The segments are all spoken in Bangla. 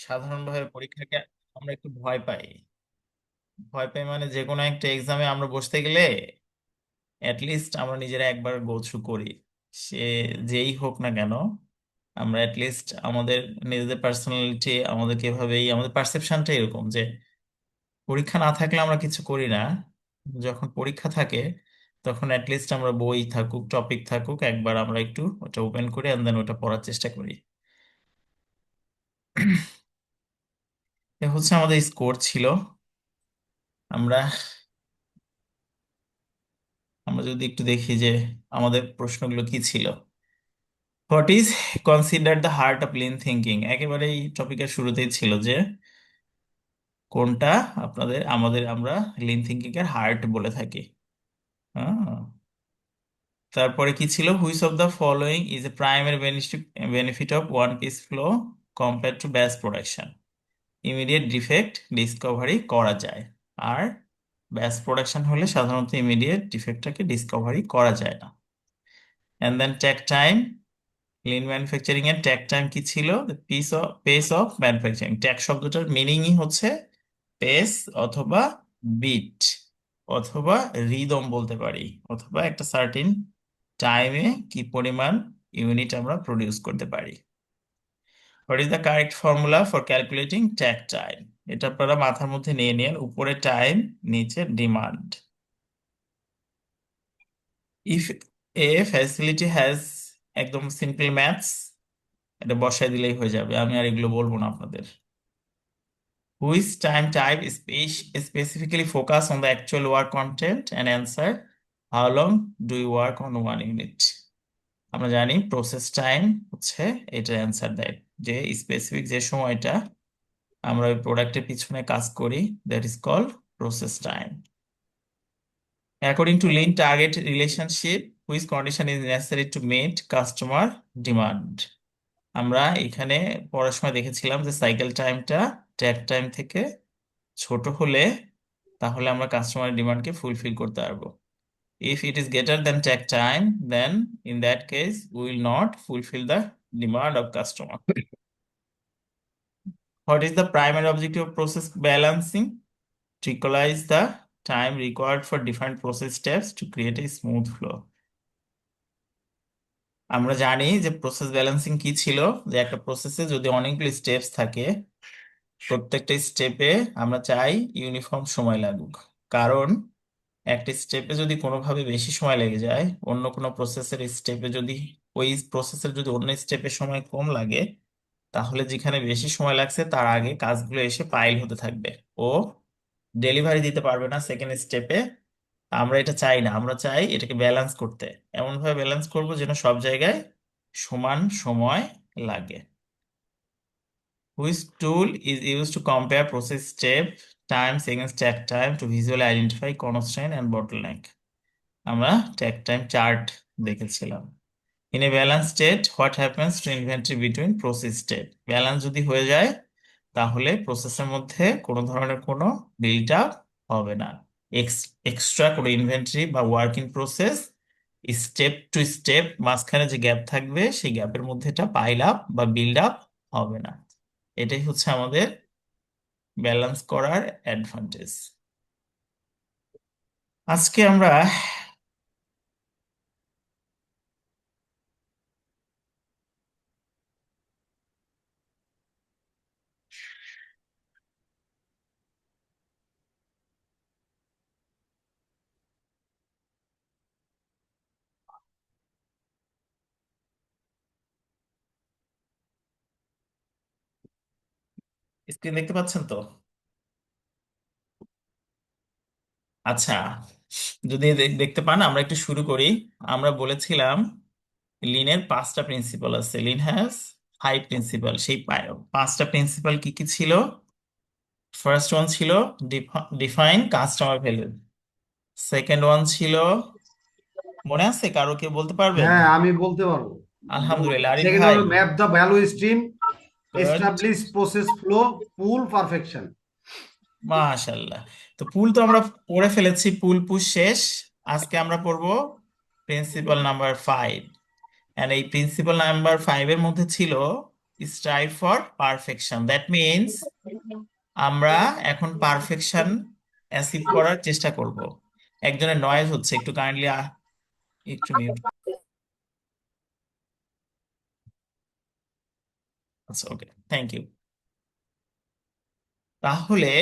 সাধারণভাবে পরীক্ষাকে আমরা একটু ভয় পাই। ভয় পাই মানে যে কোনো একটা এক্সামে আমরা বসতে গেলে অ্যাটলিস্ট আমরা নিজেরা একবার গো থ্রু করি। সে যেই হোক না কেন, আমরা অ্যাটলিস্ট আমাদের নিজেদের পার্সোনালিটি, আমাদেরকে এভাবেই, আমাদের পারসেপশনটা এরকম যে পরীক্ষা না থাকলে আমরা কিছু করি না। যখন পরীক্ষা থাকে তখন অ্যাটলিস্ট আমরা বই থাকুক, টপিক থাকুক, একবার আমরা একটু ওটা ওপেন করে এন্ড দেন ওটা পড়ার চেষ্টা করি। এ হচ্ছে আমাদের স্কোর ছিল। আমরা আমরা যদি একটু দেখি যে আমাদের প্রশ্নগুলো কি ছিল। What is consider the heart of lean thinking, একেবারে এই টপিকের শুরুতেই ছিল যে কোনটা আপনাদের আমাদের আমরা লিন থিঙ্কিং এর হার্ট বলে থাকি। হ্যাঁ, তারপরে কি ছিল, which of the following is a primary benefit of one piece flow compare to batch production. Immediate defect Discovery করা যায়, আর ব্যাচ প্রোডাকশন হলে সাধারণত ইমিডিয়েট ডিফেক্টটাকে ডিসকভারি করা যায় না। And then take time, lean manufacturing এর ট্যাগ টাইম কি ছিল, পেস অফ ম্যানুফ্যাকচারিং। ট্যাগ শব্দটার মিনিংই হচ্ছে পেস অথবা বিট অথবা রিদম বলতে পারি, অথবা একটা সার্টিন টাইমে কি পরিমাণ ইউনিট আমরা প্রডিউস করতে পারি। What is the correct formula for calculating tag time? এটা আপনারা মাথার মধ্যে নিয়ে নিন, উপরে টাইম, নিচে demand. If A facility has, একদম সিম্পল ম্যাথস, এটা বসায় দিলেই হয়ে যাবে, আমি আর এগুলো বলবো না আপনাদের। Which time type specifically focus on the actual work content and answer? How long do you work on one unit? আমরা জানি প্রসেস টাইম হচ্ছে এটা অ্যান্সার দেয়, যে স্পেসিফিক যে সময়টা আমরা ওই প্রোডাক্টের পিছনে কাজ করি, that is called process time. According to lean target relationship, which condition is necessary to meet customer demand? আমরা এখানে পড়ার সময় দেখেছিলাম যে সাইকেল টাইমটা ট্র্যাক টাইম থেকে ছোট হলে তাহলে আমরা কাস্টমার ডিমান্ডকে ফুলফিল করতে পারবো। If it is greater than takt time, then in that case will not fulfil the demand of customer. What is the primary objective of process balancing? To equalize the time required for different process steps to create a smooth flow. আমরা জানি যে প্রসেস ব্যালেন্সিং কি ছিল, যে একটা প্রসেসে যদি অনেকগুলো স্টেপস থাকে, প্রত্যেকটা স্টেপে আমরা চাই ইউনিফর্ম সময় লাগুক। কারণ একটা স্টেপে যদি কোনোভাবে বেশি সময় লেগে যায়, অন্য কোনো প্রসেসের স্টেপে যদি, ওই প্রসেসের যদি অন্য স্টেপে সময় কম লাগে, তাহলে যেখানে বেশি সময় লাগছে তার আগে কাজগুলো এসে পাইল হতে থাকবে, ও ডেলিভারি দিতে পারবে না সেকেন্ড স্টেপে। আমরা এটা চাই না, আমরা চাই এটাকে ব্যালেন্স করতে। এমন ভাবে ব্যালেন্স করব যেন সব জায়গায় সমান সময় লাগে। Which tool is used to compare process step times against takt time to visually identify constraint and bottleneck? আমরা takt time chart দেখেছিলাম। In a balanced state, what happens to inventory between process step? Balance যদি হয়ে যায় তাহলে প্রসেসের মধ্যে কোনো ধরনের কোনো বিল্ড আপ হবে না। এক্সট্রা কোনো ইনভেন্টরি বা work in process, step to step মাঝখানে যে গ্যাপ থাকবে সেই গ্যাপের মধ্যে এটা পাইল আপ বা বিল্ড আপ হবে না। এটাই হচ্ছে আমাদের ব্যালেন্স করার অ্যাডভান্টেজ। আজকে আমরা স্ক্রিন দেখতে পাচ্ছেন তো? আচ্ছা, যদি দেখতে পান আমরা একটু শুরু করি। আমরা বলেছিলাম লিনের 5টা প্রিন্সিপাল আছে, লিন হ্যাজ 5 প্রিন্সিপাল। সেই পাঁচটা প্রিন্সিপাল কি কি ছিল? ফার্স্ট ওয়ান ছিল define customer value. Second one ছিল, মনে আছে কারো, কেউ বলতে পারবেন? হ্যাঁ, আমি বলতে পারবো। আলহামদুলিল্লাহ, আরিফ সেকেন্ড ভাই। হলো map the value stream, good, establish process flow, pool perfection. মাশাল্লাহ। তো পুল তো আমরা পড়ে ফেলেছি, পুল পুশ শেষ। আজকে আমরা পড়বো প্রিন্সিপাল নাম্বার 5। এন্ড এই প্রিন্সিপাল নাম্বার 5 এর মধ্যে ছিল strive for perfection, that means আমরা এখন পারফেকশন অ্যাচিভ করার চেষ্টা করব। একজনের নয়েজ হচ্ছে, একটু কাইন্ডলি একটু মিউট। আচ্ছা, ওকে, থ্যাংক ইউ। তাহলে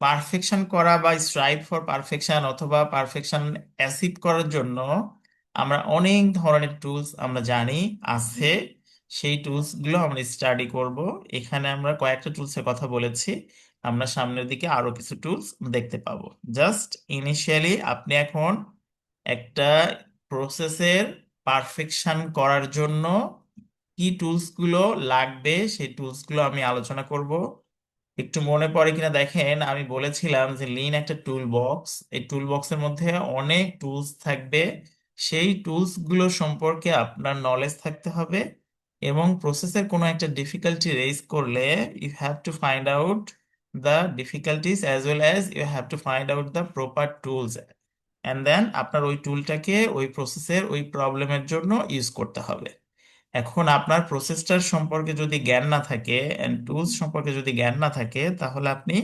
পারফেকশন করা বা স্ট্রাইভ ফর পারফেকশন অথবা পারফেকশন অ্যাচিভ করার জন্য আমরা অনেক ধরনের টুলস আমরা জানি আছে। সেই টুলস গুলো আমরা স্টাডি করব। এখানে আমরা কয়েকটা টুলসের কথা বলেছি, আমরা সামনের দিকে আরো কিছু টুলস দেখতে পাবো। জাস্ট ইনিশিয়ালি আপনি এখন একটা প্রসেসের পারফেকশন করার জন্য কি টুলস গুলো লাগবে সেই টুলস গুলো আমি আলোচনা করব। একটু মনে পড়ে কিনা দেখেন, আমি বলেছিলাম যে লিন একটা টুল বক্স, এই টুল বক্সের মধ্যে অনেক টুলস থাকবে। সেই টুলস গুলো সম্পর্কে আপনার নলেজ থাকতে হবে, এবং প্রসেসের কোনো একটা ডিফিকাল্টি রেজ করলে you have to find out the difficulties as well as you have to find out the proper tools, and then আপনার ওই টুলটাকে ওই প্রসেসের ওই প্রবলেমের জন্য ইউজ করতে হবে। এখন আপনার প্রসেসটার সম্পর্কে যদি জ্ঞান না থাকে এন্ড টুলস সম্পর্কে যদি জ্ঞান না থাকে, তাহলে আপনি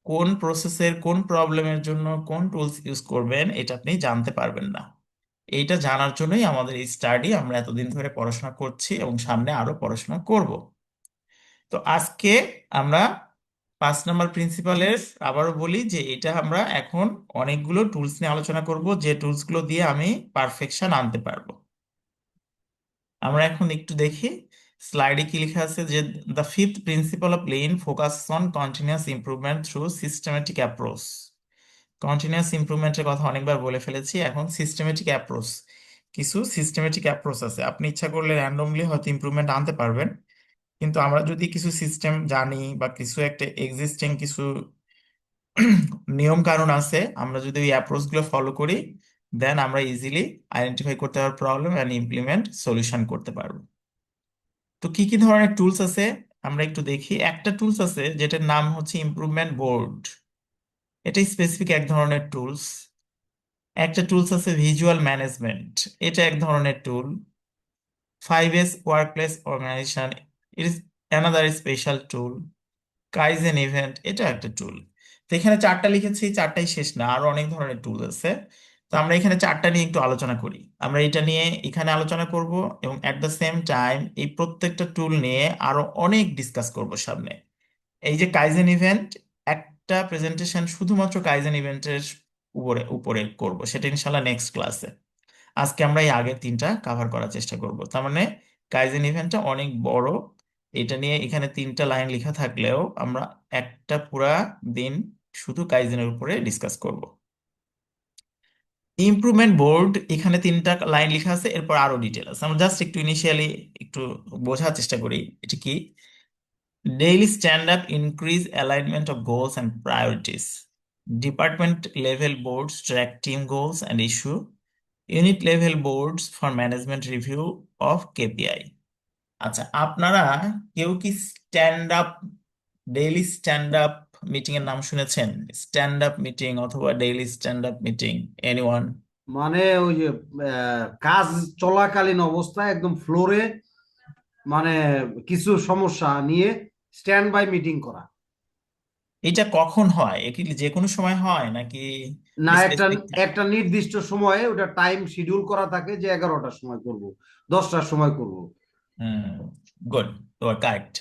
কোন প্রসেসের কোন প্রবলেমের জন্য কোন টুলস ইউজ করবেন এটা আপনি জানতে পারবেন না। এইটা জানার জন্যই আমাদের এই স্টাডি, আমরা এতদিন ধরে পড়াশোনা করছি এবং সামনে আরো পড়াশোনা করব। তো আজকে আমরা 5 নম্বর প্রিন্সিপালের আবারও বলি যে এটা আমরা এখন অনেকগুলো টুলস নিয়ে আলোচনা করব, যে টুলসগুলো দিয়ে আমি পারফেকশন আনতে পারবো। আমরা এখন একটু দেখি স্লাইডে কি লেখা আছে, যে the fifth principle of lean focus on continuous improvement through systematic approach. Continuous ইমপ্রুভমেন্টের কথা অনেকবার বলে ফেলেছি, এখন সিস্টেমেটিক অ্যাপ্রোচ। কিছু সিস্টেমেটিক অ্যাপ্রোচ আছে, আপনি ইচ্ছা করলে র্যান্ডমলি হয়তো ইমপ্রুভমেন্ট আনতে পারবেন, কিন্তু আমরা যদি কিছু সিস্টেম জানি বা কিছু একটা এক্সিস্টিং কিছু নিয়ম কানুন আছে, আমরা যদি ওই অ্যাপ্রোচ গুলো ফলো করি, দেন আমরা ইজিলি আইডেন্টিফাই করতে পারবো প্রবলেম এন্ড ইমপ্লিমেন্ট সলিউশন করতে পারবো। তো কি কি ধরনের টুলস আছে আমরা একটু দেখি। একটা টুলস আছে যেটার নাম হচ্ছে ইমপ্রুভমেন্ট বোর্ড, এটা স্পেসিফিক এক ধরনের টুলস। একটা টুলস আছে ভিজুয়াল ম্যানেজমেন্ট, এটা এক ধরনের tool. 5S workplace organisation, it is another special tool. Kaizen event, এটা একটা টুল। তো এখানে চারটা লিখেছি, চারটাই শেষ না, আরো অনেক ধরনের টুল আছে। তো আমরা এখানে চারটা নিয়ে একটু আলোচনা করি, আমরা এটা নিয়ে এখানে আলোচনা করব, এবং এট দ্য সেম টাইম এই প্রত্যেকটা টুল নিয়ে আরো অনেক ডিসকাস করব সামনে। এই যে কাইজেন ইভেন্ট, একটা প্রেজেন্টেশন শুধুমাত্র কাইজেন ইভেন্টের উপরে উপরে করব, সেটা ইনশাল্লাহ নেক্সট ক্লাসে। আজকে আমরা এই আগের তিনটা কাভার করার চেষ্টা করব। তার মানে কাইজেন ইভেন্টটা অনেক বড়, এটা নিয়ে এখানে 3টা লাইন লেখা থাকলেও আমরা একটা পুরা দিন শুধু কাইজেনের উপরে ডিসকাস করব। ইমপ্রুভমেন্ট বোর্ড, এখানে 3টা লাইন লেখা আছে, এরপর আরো ডিটেল আছে, আমরা জাস্ট একটু ইনিশিয়ালি একটু বোঝার চেষ্টা করি এটা কি। Daily stand up increase alignment of goals and priorities. Department level boards track team goals and issue. Unit level boards for management review of KPI. আচ্ছা, আপনারা কেউ কি stand up, daily stand up meeting এর নাম শুনেছেন? স্ট্যান্ড আপ মিটিং অথবা daily stand up meeting, anyone? মানে ওই যে কাজ চলাকালীন অবস্থায় একদম ফ্লোরে, মানে কিছু সমস্যা নিয়ে স্ট্যান্ড বাই মিটিং করা। এটা কখন হয়? এ কি যে কোনো সময় হয় নাকি না, একটা স্পেসিফিক? একটা নির্দিষ্ট সময়ে ওটা টাইম শিডিউল করা থাকে যে 11টার সময় করব, 10টার সময় করব। Hmm, good, you are correct.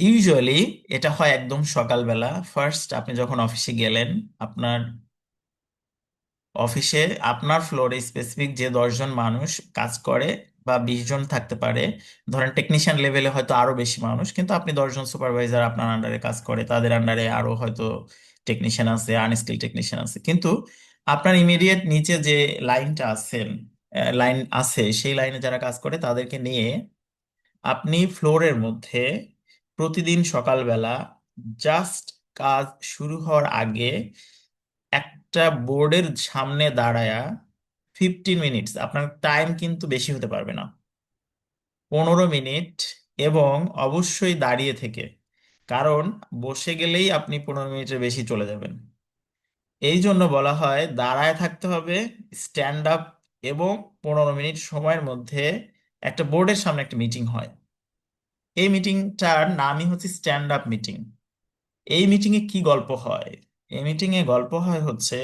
Usually এটা হয় একদম সকালবেলা, ফার্স্ট আপনি যখন অফিসে গেলেন, আপনার অফিসে আপনার ফ্লোরে স্পেসিফিক যে 10জন মানুষ কাজ করে বা 20জন থাকতে পারে, ধরেন টেকনিশিয়ান লেভেলে হয়তো আরো বেশি মানুষ, কিন্তু আপনি 10জন সুপারভাইজার আপনার আন্ডারে কাজ করে, তাদের আন্ডারে আরো হয়তো টেকনিশিয়ান আছে, আনস্কিল টেকনিশিয়ান আছে, কিন্তু আপনার ইমিডিয়েট নিচে যে লাইনটা আছেন, লাইন আছে, সেই লাইনে যারা কাজ করে তাদেরকে নিয়ে আপনি ফ্লোরের মধ্যে প্রতিদিন সকালবেলা জাস্ট কাজ শুরু হওয়ার আগে একটা বোর্ডের সামনে দাঁড়ায়া 15 মিনিটস, আপনার টাইম কিন্তু বেশি হতে পারবে না, 15 মিনিট, এবং অবশ্যই দাঁড়িয়ে থেকে, কারণ বসে গেলেই আপনি 15 মিনিটের বেশি চলে যাবেন। এই জন্য বলা হয় দাঁড়ায় থাকতে হবে, স্ট্যান্ড আপ, এবং 15 মিনিট সময়ের মধ্যে একটা বোর্ডের সামনে একটা মিটিং হয়। এই মিটিংটার নামই হচ্ছে স্ট্যান্ড আপ মিটিং। এই মিটিংয়ে কি গল্প হয়? এই মিটিংয়ে গল্প হয় হচ্ছে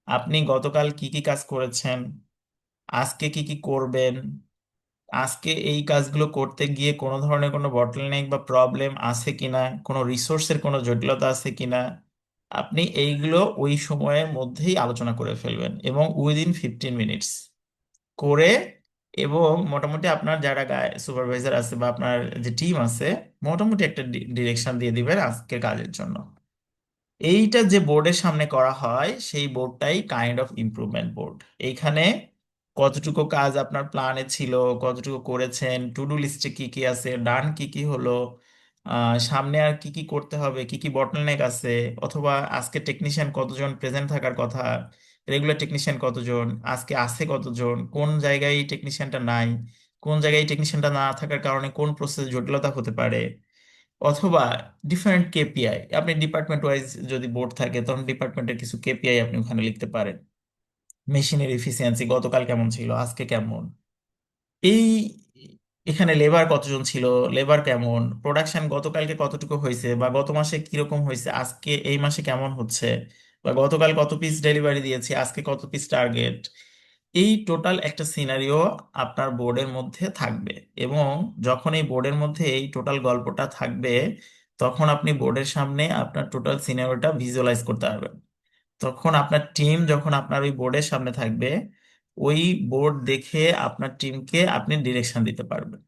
আপনি গতকাল কি কি কাজ করেছেন, আজকে কি কি করবেন, আজকে এই কাজগুলো করতে গিয়ে কোনো ধরনের কোনো বটলনেক বা প্রবলেম আছে কিনা, কোনো রিসোর্সের কোনো জটিলতা আছে কিনা, আপনি এইগুলো ওই সময়ের মধ্যেই আলোচনা করে ফেলবেন এবং উইদিন 15 মিনিটস করে, এবং মোটামুটি আপনার যারা গায়ে সুপারভাইজার আছে বা আপনার যে টিম আছে, মোটামুটি একটা ডিরেকশন দিয়ে দিবেন আজকের কাজের জন্য। এইটা যে বোর্ডের সামনে করা হয় সেই বোর্ডটাই কাইন্ড অফ ইমপ্রুভমেন্ট বোর্ড। এইখানে কতটুকু কাজ আপনার প্ল্যানে ছিল, কতটুকু করেছেন, টু ডু লিস্টে কি কি আছে, ডান কি কি হলো, সামনে আর কি কি করতে হবে, কি কি বটলনেক আছে, অথবা আজকে টেকনিশিয়ান কতজন প্রেজেন্ট থাকার কথা, রেগুলার টেকনিশিয়ান কতজন, আজকে আছে কতজন, কোন জায়গায় টেকনিশিয়ানটা নাই, কোন জায়গায় টেকনিশিয়ানটা না থাকার কারণে কোন প্রসেস জটিলতা হতে পারে, অথবা ডিফারেন্ট কেপিআই, আপনি ডিপার্টমেন্ট ওয়াইজ যদি বোর্ড থাকে তখন ডিপার্টমেন্টের কিছু কেপিআই আপনি ওখানে লিখতে পারেন। মেশিনের এফিসিয়েন্সি গতকাল কেমন ছিল, আজকে কেমন, এই এখানে লেবার কতজন ছিল, লেবার কেমন, প্রোডাকশন গতকালকে কতটুকু হয়েছে বা গত মাসে কিরকম হয়েছে, আজকে এই মাসে কেমন হচ্ছে, বা গতকাল কত পিস ডেলিভারি দিয়েছি, আজকে কত পিস টার্গেট। এই টোটাল একটা সিনারিও আপনার বোর্ডের মধ্যে থাকবে। এবং যখন এই বোর্ডের মধ্যে এই টোটাল গল্পটা থাকবে, তখন আপনি বোর্ডের সামনে আপনার টোটাল সিনারিওটা ভিজুয়ালাইজ করতে পারবেন। তখন আপনার টিম যখন আপনার ওই বোর্ডের সামনে থাকবে, ওই বোর্ড দেখে আপনার টিমকে আপনি ডিরেকশন দিতে পারবেন।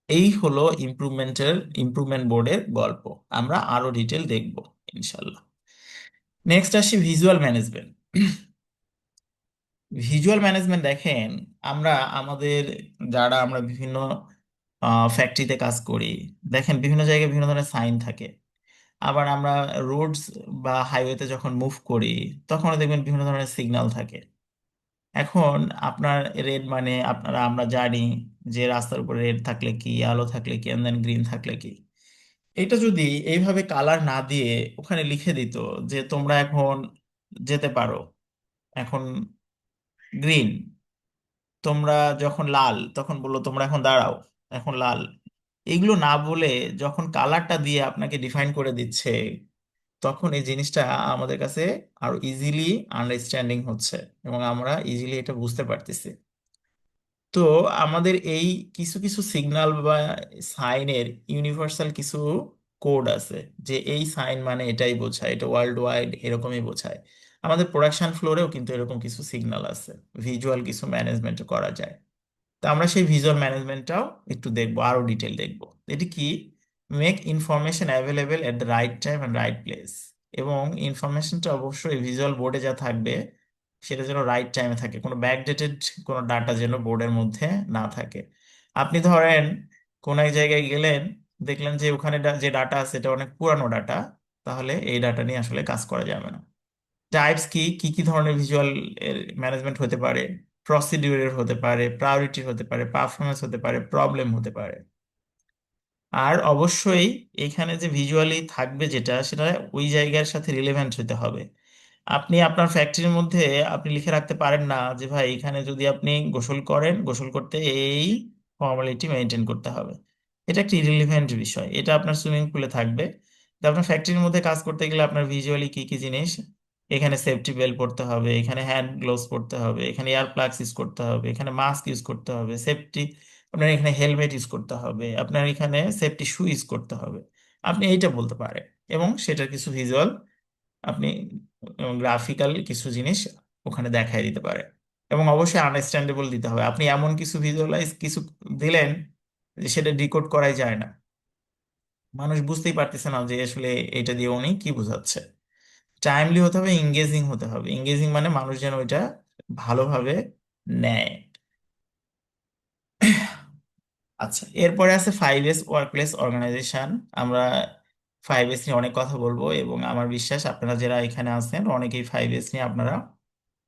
এই হলো ইমপ্রুভমেন্ট বোর্ডের গল্প। আমরা আরো ডিটেল দেখবো ইনশাল্লাহ। নেক্সট আসি ভিজুয়াল ম্যানেজমেন্ট। ভিজুয়াল ম্যানেজমেন্ট দেখেন, আমরা আমাদের যারা আমরা বিভিন্ন ফ্যাক্টরিতে কাজ করি, দেখেন বিভিন্ন জায়গায় বিভিন্ন ধরনের সাইন থাকে। আবার আমরা রোডস বা হাইওয়েতে যখন মুভ করি, তখন দেখবেন বিভিন্ন ধরনের সিগন্যাল থাকে। এখন আপনার রেড মানে আমরা জানি যে রাস্তার উপরে রেড থাকলে কি, আলো থাকলে কি, এন্ড দেন গ্রিন থাকলে কি। এটা যদি এইভাবে কালার না দিয়ে ওখানে লিখে দিত যে তোমরা এখন যেতে পারো, এখন গ্রিন, তোমরা যখন লাল তখন বললো তোমরা এখন দাঁড়াও, এখন লাল, এগুলো না বলে যখন কালারটা দিয়ে আপনাকে ডিফাইন করে দিচ্ছে, তখন এই জিনিসটা আমাদের কাছে আরো ইজিলি আন্ডারস্ট্যান্ডিং হচ্ছে এবং আমরা ইজিলি এটা বুঝতে পারতেছি। তো আমাদের এই কিছু কিছু সিগন্যাল বা সাইনের ইউনিভার্সাল কিছু কোড আছে, যে এই সাইন মানে এটাই বোঝায়, এটা ওয়ার্ল্ড ওয়াইড এরকমই বোঝায়। আমাদের প্রোডাকশন ফ্লোরেও কিন্তু এরকম কিছু সিগন্যাল আছে, ভিজুয়াল কিছু ম্যানেজমেন্ট করা যায়। তো আমরা সেই ভিজুয়াল ম্যানেজমেন্টটাও একটু দেখবো, আরো ডিটেল দেখবো। এটি কি? Make information available at the right time and right place. এবং ইনফরমেশনটা অবশ্যই ভিজুয়াল বোর্ডে যা থাকবে সেটা যেন রাইট টাইমে থাকে, কোনো ব্যাকডেটেড কোনো ডাটা যেন বোর্ডের মধ্যে না থাকে। আপনি ধরেন কোন এক জায়গায় গেলেন, দেখলেন যে ওখানে যে ডাটা আছে এটা অনেক পুরানো ডাটা, তাহলে এই ডাটা নিয়ে আসলে কাজ করা যাবে না। টাইপস কি কি কি ধরনের ভিজুয়াল ম্যানেজমেন্ট হতে পারে? প্রসিডিউরের হতে পারে, প্রায়োরিটি হতে পারে, পারফরমেন্স হতে পারে, প্রবলেম হতে পারে। আর অবশ্যই এখানে যে ভিজুয়ালি থাকবে যেটা, সেটা ওই জায়গার সাথে রিলেভেন্ট হতে হবে। আপনি আপনার ফ্যাক্টরির মধ্যে আপনি লিখে রাখতে পারেন না যে ভাই এখানে যদি আপনি গোসল করেন, গোসল করতে এই ফর্মালিটি মেনটেন করতে হবে। এটা একটি রিলেভেন্ট বিষয়, এটা আপনার সুইমিং পুলে থাকবে। তো আপনার ফ্যাক্টরির মধ্যে কাজ করতে গেলে আপনার ভিজুয়ালি কি কি জিনিস, এখানে সেফটি বেল্ট পরতে হবে, এখানে হ্যান্ড গ্লোভস পরতে হবে, এখানে ইয়ার প্লাগস ইউজ করতে হবে, এখানে মাস্ক ইউজ করতে হবে, সেফটি, আপনার এখানে হেলমেট ইউজ করতে হবে, আপনার এখানে সেফটি শু ইউজ করতে হবে। আপনি এইটা বলতে পারেন এবং সেটার কিছু ভিজুয়াল আপনি গ্রাফিক্যাল কিছু জিনিস ওখানে দেখাই দিতে পারে। এবং অবশ্যই আন্ডারস্ট্যান্ডেবল দিতে হবে। আপনি এমন কিছু ভিজুয়ালাইজ কিছু দিলেন যে সেটা ডিকোড করাই যায় না, মানুষ বুঝতেই পারতেছে না যে আসলে এটা দিয়ে উনি কি বোঝাচ্ছে। টাইমলি হতে হবে, ইংগেজিং হতে হবে। ইংগেজিং মানে মানুষ যেন ওইটা ভালোভাবে নেয়। আচ্ছা, এরপরে আছে 5S ওয়ার্কপ্লেস অর্গানাইজেশন। আমরা 5S নিয়ে অনেক কথা বলবো এবং আমার বিশ্বাস আপনারা যারা এখানে আছেন অনেকেই 5S নিয়ে আপনারা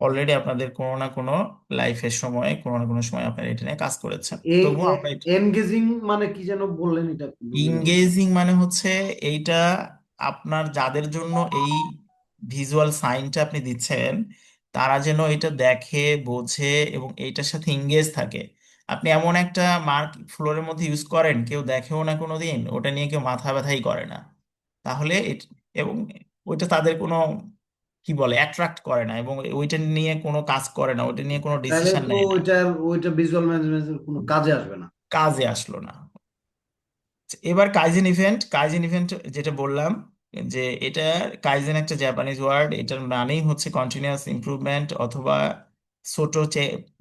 অলরেডি আপনাদের কোনো না কোনো লাইফের সময় কোনো না কোনো সময় আপনারা এটা নিয়ে কাজ করেছেন, তবুও আমরা এনগেজিং মানে কি যেন বললেন, এটা বুঝলাম না। ইংগেজিং মানে হচ্ছে এইটা আপনার যাদের জন্য এই ভিজুয়াল সাইনটা আপনি দিচ্ছেন, তারা যেন এটা দেখে, বোঝে এবং এইটার সাথে ইংগেজ থাকে। আপনি এমন একটা মার্ক ফ্লোরের মধ্যে ইউজ করেন, কেউ দেখেও না কোনোদিন, ওটা নিয়ে কেউ মাথা ব্যথাই করে না, তাহলে এবং ওইটা তাদের কোনো কি বলে অ্যাট্রাক্ট করে না, এবং ওইটা নিয়ে কোনো কাজ করে না, ওইটা নিয়ে কোনো তাহলে ডিসিশন তো নেয় না, ওইটা ওইটা ভিজুয়াল ম্যানেজমেন্টের কোনো কাজে আসবে না। কাজে আসলো না। এবার কাইজেন ইভেন্ট যেটা বললাম, যে এটা কাইজেন একটা জাপানিজ ওয়ার্ড, এটার মানেই হচ্ছে কন্টিনিউয়াস ইমপ্রুভমেন্ট অথবা ছোট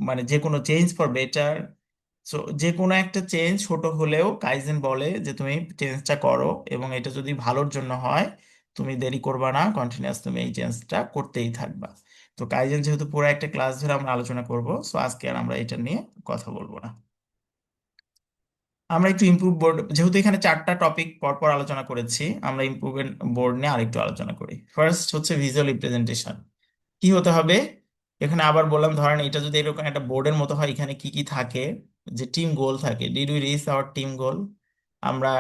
মানে যে কোনো চেঞ্জ ফর বেটার। সো যে কোনো একটা চেঞ্জ ছোট হলেও কাইজেন বলে যে তুমি চেঞ্জটা করো, এবং এটা যদি ভালোর জন্য হয় তুমি দেরি করবা না, কন্টিনিউয়াস তুমি এই চেঞ্জটা করতেই থাকবা। তো কাইজেন যেহেতু পুরো একটা ক্লাস ধরে আমরা আলোচনা করব, সো আজকে আর আমরা এটা নিয়ে কথা বলবো না। আমরা একটু ইমপ্রুভ বোর্ড, যেহেতু এখানে চারটা টপিক পরপর আলোচনা করেছি, আমরা ইমপ্রুভমেন্ট বোর্ড নিয়ে আরেকটু আলোচনা করি। ফার্স্ট হচ্ছে ভিজুয়াল রিপ্রেজেন্টেশন। কি হতে হবে? এখানে আবার বললাম, ধরেন এটা যদি এরকম একটা বোর্ডের মতো হয়, এখানে কি কি থাকে, যে টিম গোল থাকে, did we reach our team goal, আমরা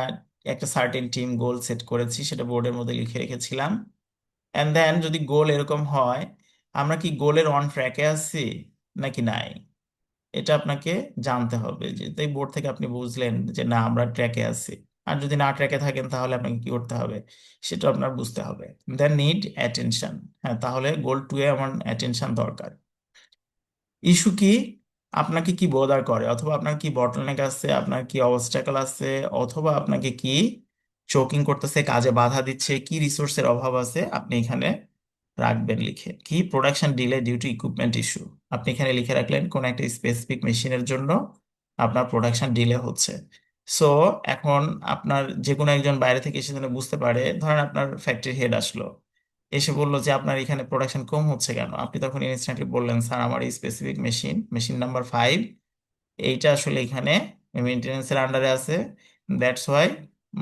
একটা সার্টেন টিম গোল সেট করেছি, সেটা বোর্ডের মধ্যে লিখে রেখেছিলাম। এন্ড দেন যদি গোল এরকম হয়, আমরা কি গোলের অন ট্র্যাকে আছি নাকি নাই, এটা আপনাকে জানতে হবে। যে এই বোর্ড থেকে আপনি বুঝলেন যে না আমরা ট্র্যাকে আছি, আর যদি না ট্র্যাকে থাকেন তাহলে আপনাকে কি করতে হবে সেটা আপনার বুঝতে হবে। দেন নিড অ্যাটেনশন, হ্যাঁ তাহলে গোল টু এ আমার অ্যাটেনশন দরকার। ইস্যু কি, আপনাকে কি বোদার করে, অথবা আপনার কি বটলনেক আছে, আপনার কি অবস্টাকল আছে, অথবা আপনাকে কি চোকিং করতেছে, কাজে বাধা দিচ্ছে, কি রিসোর্সের অভাব আছে, আপনি এখানে রাখবেন লিখে। কি production delay due to equipment issue, আপনি এখানে লিখে রাখলেন কোন একটা স্পেসিফিক মেশিনের জন্য আপনার প্রোডাকশন ডিলে হচ্ছে। সো এখন আপনার যে কোনো একজন বাইরে থেকে এসে যেন বুঝতে পারে, ধরেন আপনার ফ্যাক্টরি হেড আসলো, এসে বললো যে আপনার এখানে প্রোডাকশন কম হচ্ছে কেন, আপনি তখন ইনস্ট্যান্টলি বললেন স্যার আমার এই স্পেসিফিক মেশিন, মেশিন নাম্বার 5, এইটা আসলে এখানে মেনটেনেন্সের আন্ডারে আছে, that's why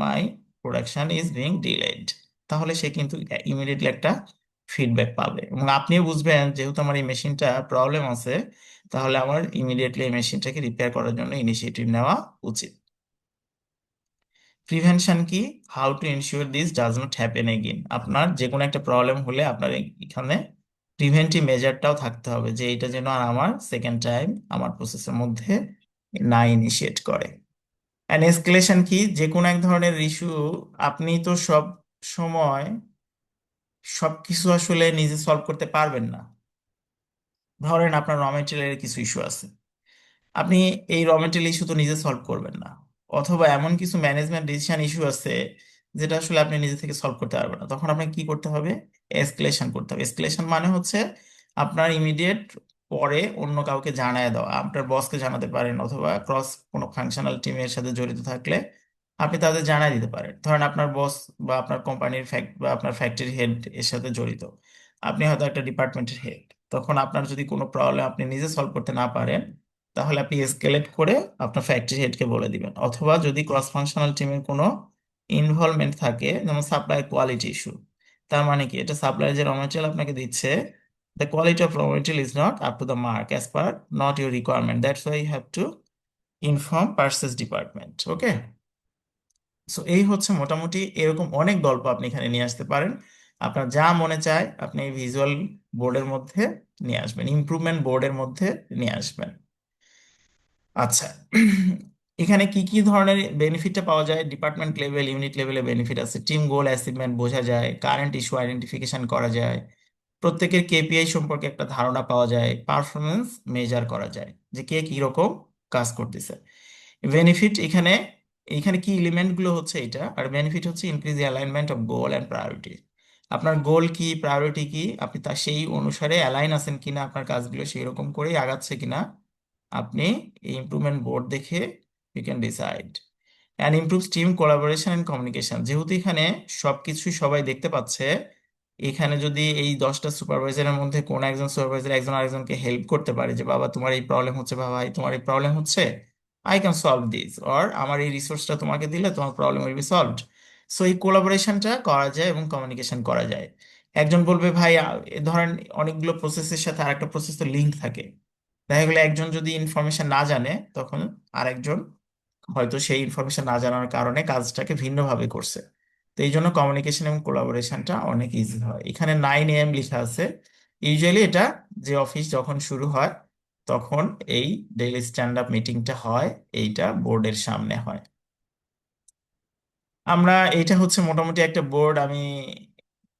my production is being delayed. তাহলে সে কিন্তু ইমিডিয়েটলি একটা ফিডব্যাক পাবে, এবং আপনিও বুঝবেন যেহেতু আমার এই মেশিনটা প্রবলেম আছে, তাহলে আমার ইমিডিয়েটলি এই মেশিনটাকে রিপেয়ার করার জন্য ইনিশিয়েটিভ নেওয়া উচিত। প্রিভেনশন কি, how to ensure this does not happen again, আপনার যে কোনো একটা প্রবলেম হলে আপনার এখানে প্রিভেন্টিভ মেজারটাও থাকতে হবে, যে এটা যেন আর আমার সেকেন্ড টাইম আমার প্রসেসের মধ্যে না ইনিশিয়েট করে। অ্যান্ড এসকেলেশন কি, যে কোনো এক ধরনের ইস্যু আপনি তো সব সময় সবকিছু আসলে নিজে সলভ করতে পারবেন না। ধরেন আপনার র মেটেরিয়ালের কিছু ইস্যু আছে, আপনি এই র মেটেরিয়াল ইস্যু তো নিজে সলভ করবেন না, অথবা এমন কিছু ম্যানেজমেন্ট ডিসিশন ইস্যু আছে যেটা আসলে আপনি নিজে থেকে সলভ করতে পারবেন না, তখন আপনাকে কি করতে হবে? এসকেলেশন করতে হবে। এসকেলেশন মানে হচ্ছে আপনার ইমিডিয়েট পরে অন্য কাউকে জানায় দেওয়া, আপনার বসকে জানাতে পারেন, অথবা ক্রস কোনো ফাংশনাল টিমের সাথে জড়িত থাকলে আপনি তাদের জানাই দিতে পারেন। ধরেন আপনার বস বা আপনার কোম্পানির বা আপনার ফ্যাক্টরি হেড এর সাথে জড়িত, আপনি হয়তো একটা ডিপার্টমেন্টের হেড, তখন আপনার যদি কোনো প্রবলেম আপনি নিজে সলভ করতে না পারেন, তাহলে আপনি এসকেলেট করে আপনার ফ্যাক্টরি হেডকে বলে দিবেন। অথবা যদি ক্রস ফাংশনাল টিমের কোনো ইনভলভমেন্ট থাকে, যেমন সাপ্লাই কোয়ালিটি ইস্যু, তার মানে কি, এটা সাপ্লায়ার যে র মেটেরিয়াল আপনাকে দিচ্ছে, the quality of raw material is not up to the mark as per not your requirement, that's why you have to inform purchase department. Okay, so এই হচ্ছে মোটামুটি, এরকম অনেক গল্প আপনি এখানে নিয়ে আসতে পারেন। আপনার যা মনে চায় আপনি এই ভিজুয়াল বোর্ডের মধ্যে নিয়ে আসবেন, ইমপ্রুভমেন্ট বোর্ডের মধ্যে নিয়ে আসবেন। আচ্ছা, এখানে কি কি ধরনের বেনিফিটটা পাওয়া যায়? ডিপার্টমেন্ট লেভেল, ইউনিট লেভেলে বেনিফিট আছে, টিম গোল অ্যাচিভমেন্ট বোঝা যায়, কারেন্ট ইস্যু আইডেন্টিফিকেশন করা যায়, প্রত্যেকের কেপিআই সম্পর্কে একটা ধারণা পাওয়া যায়, পারফরমেন্স মেজার করা যায় যে কে কি রকম কাজ করতেছে। বেনিফিট এখানে, এখানে কি এলিমেন্ট গুলো হচ্ছে এটা, আর বেনিফিট হচ্ছে increase alignment of goal and priority. আপনার গোল কি, প্রায়োরিটি কি, আপনি তা সেই অনুসারে অ্যালাইন আছেন কিনা, আপনার কাজগুলো সেই রকম করেই আগাচ্ছে কিনা, আপনি এই ইমপ্রুভমেন্ট বোর্ড দেখে you can decide. And improves team collaboration and communication, যেহেতু এখানে সবকিছু সবাই দেখতে পাচ্ছে, এখানে যদি এই 10টা সুপারভাইজারের মধ্যে কোন একজন সুপারভাইজার একজন আরেকজনকে হেল্প করতে পারে, যে বাবা তোমার এই প্রবলেম হচ্ছে, বা ভাই তোমার এই প্রবলেম হচ্ছে, I can solve this, or আমার এই রিসোর্সটা তোমাকে দিলে তোমার problem will be solved. So এই কোলাবোরেশনটা করা যায় এবং কমিউনিকেশন করা যায়। একজন বলবে ভাই ধরেন অনেকগুলো প্রসেসের সাথে আরেকটা প্রসেস তো লিঙ্ক থাকে, দেখা গেলো একজন যদি ইনফরমেশন না জানে, তখন আরেকজন হয়তো সেই ইনফরমেশন না জানার কারণে কাজটাকে ভিন্নভাবে করছে। তো এই জন্য কমিউনিকেশন এবং কোলাবোরেশনটা অনেক ইজি হয়। এখানে 9 AM লেখা আছে, ইউজুয়ালি এটা যে অফিস যখন শুরু হয় তখন এই ডেইলি স্ট্যান্ড আপ মিটিংটা হয়, এইটা বোর্ডের সামনে হয়। আমরা এইটা হচ্ছে মোটামুটি একটা বোর্ড আমি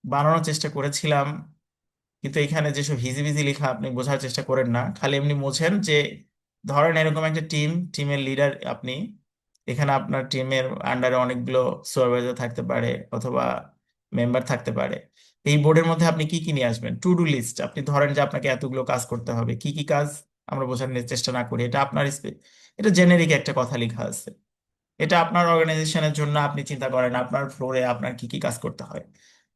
বানানোর চেষ্টা করেছিলাম, কিন্তু এখানে যেসব হিজিবিজি লেখা আপনি বোঝার চেষ্টা করেন না, খালি এমনি বোঝেন যে ধরেন এরকম একটা টিমের লিডার আপনি, এখানে আপনার টিমের আন্ডারে অনেকগুলো সুপারভাইজার থাকতে পারে অথবা মেম্বার থাকতে পারে। এই বোর্ডের মধ্যে আপনি কি কি নিয়ে আসবেন? To do list. আপনি ধরেন যে আপনাকে এতগুলো কাজ করতে হবে, কি কি কাজ আমরা বোঝানোর চেষ্টা না করি, এটা আপনার এটা জেনেরিক একটা কথা লেখা আছে। এটা আপনার অর্গানাইজেশনের জন্য আপনি চিন্তা করেন আপনার ফ্লোরে আপনার কি কি কাজ করতে হয়।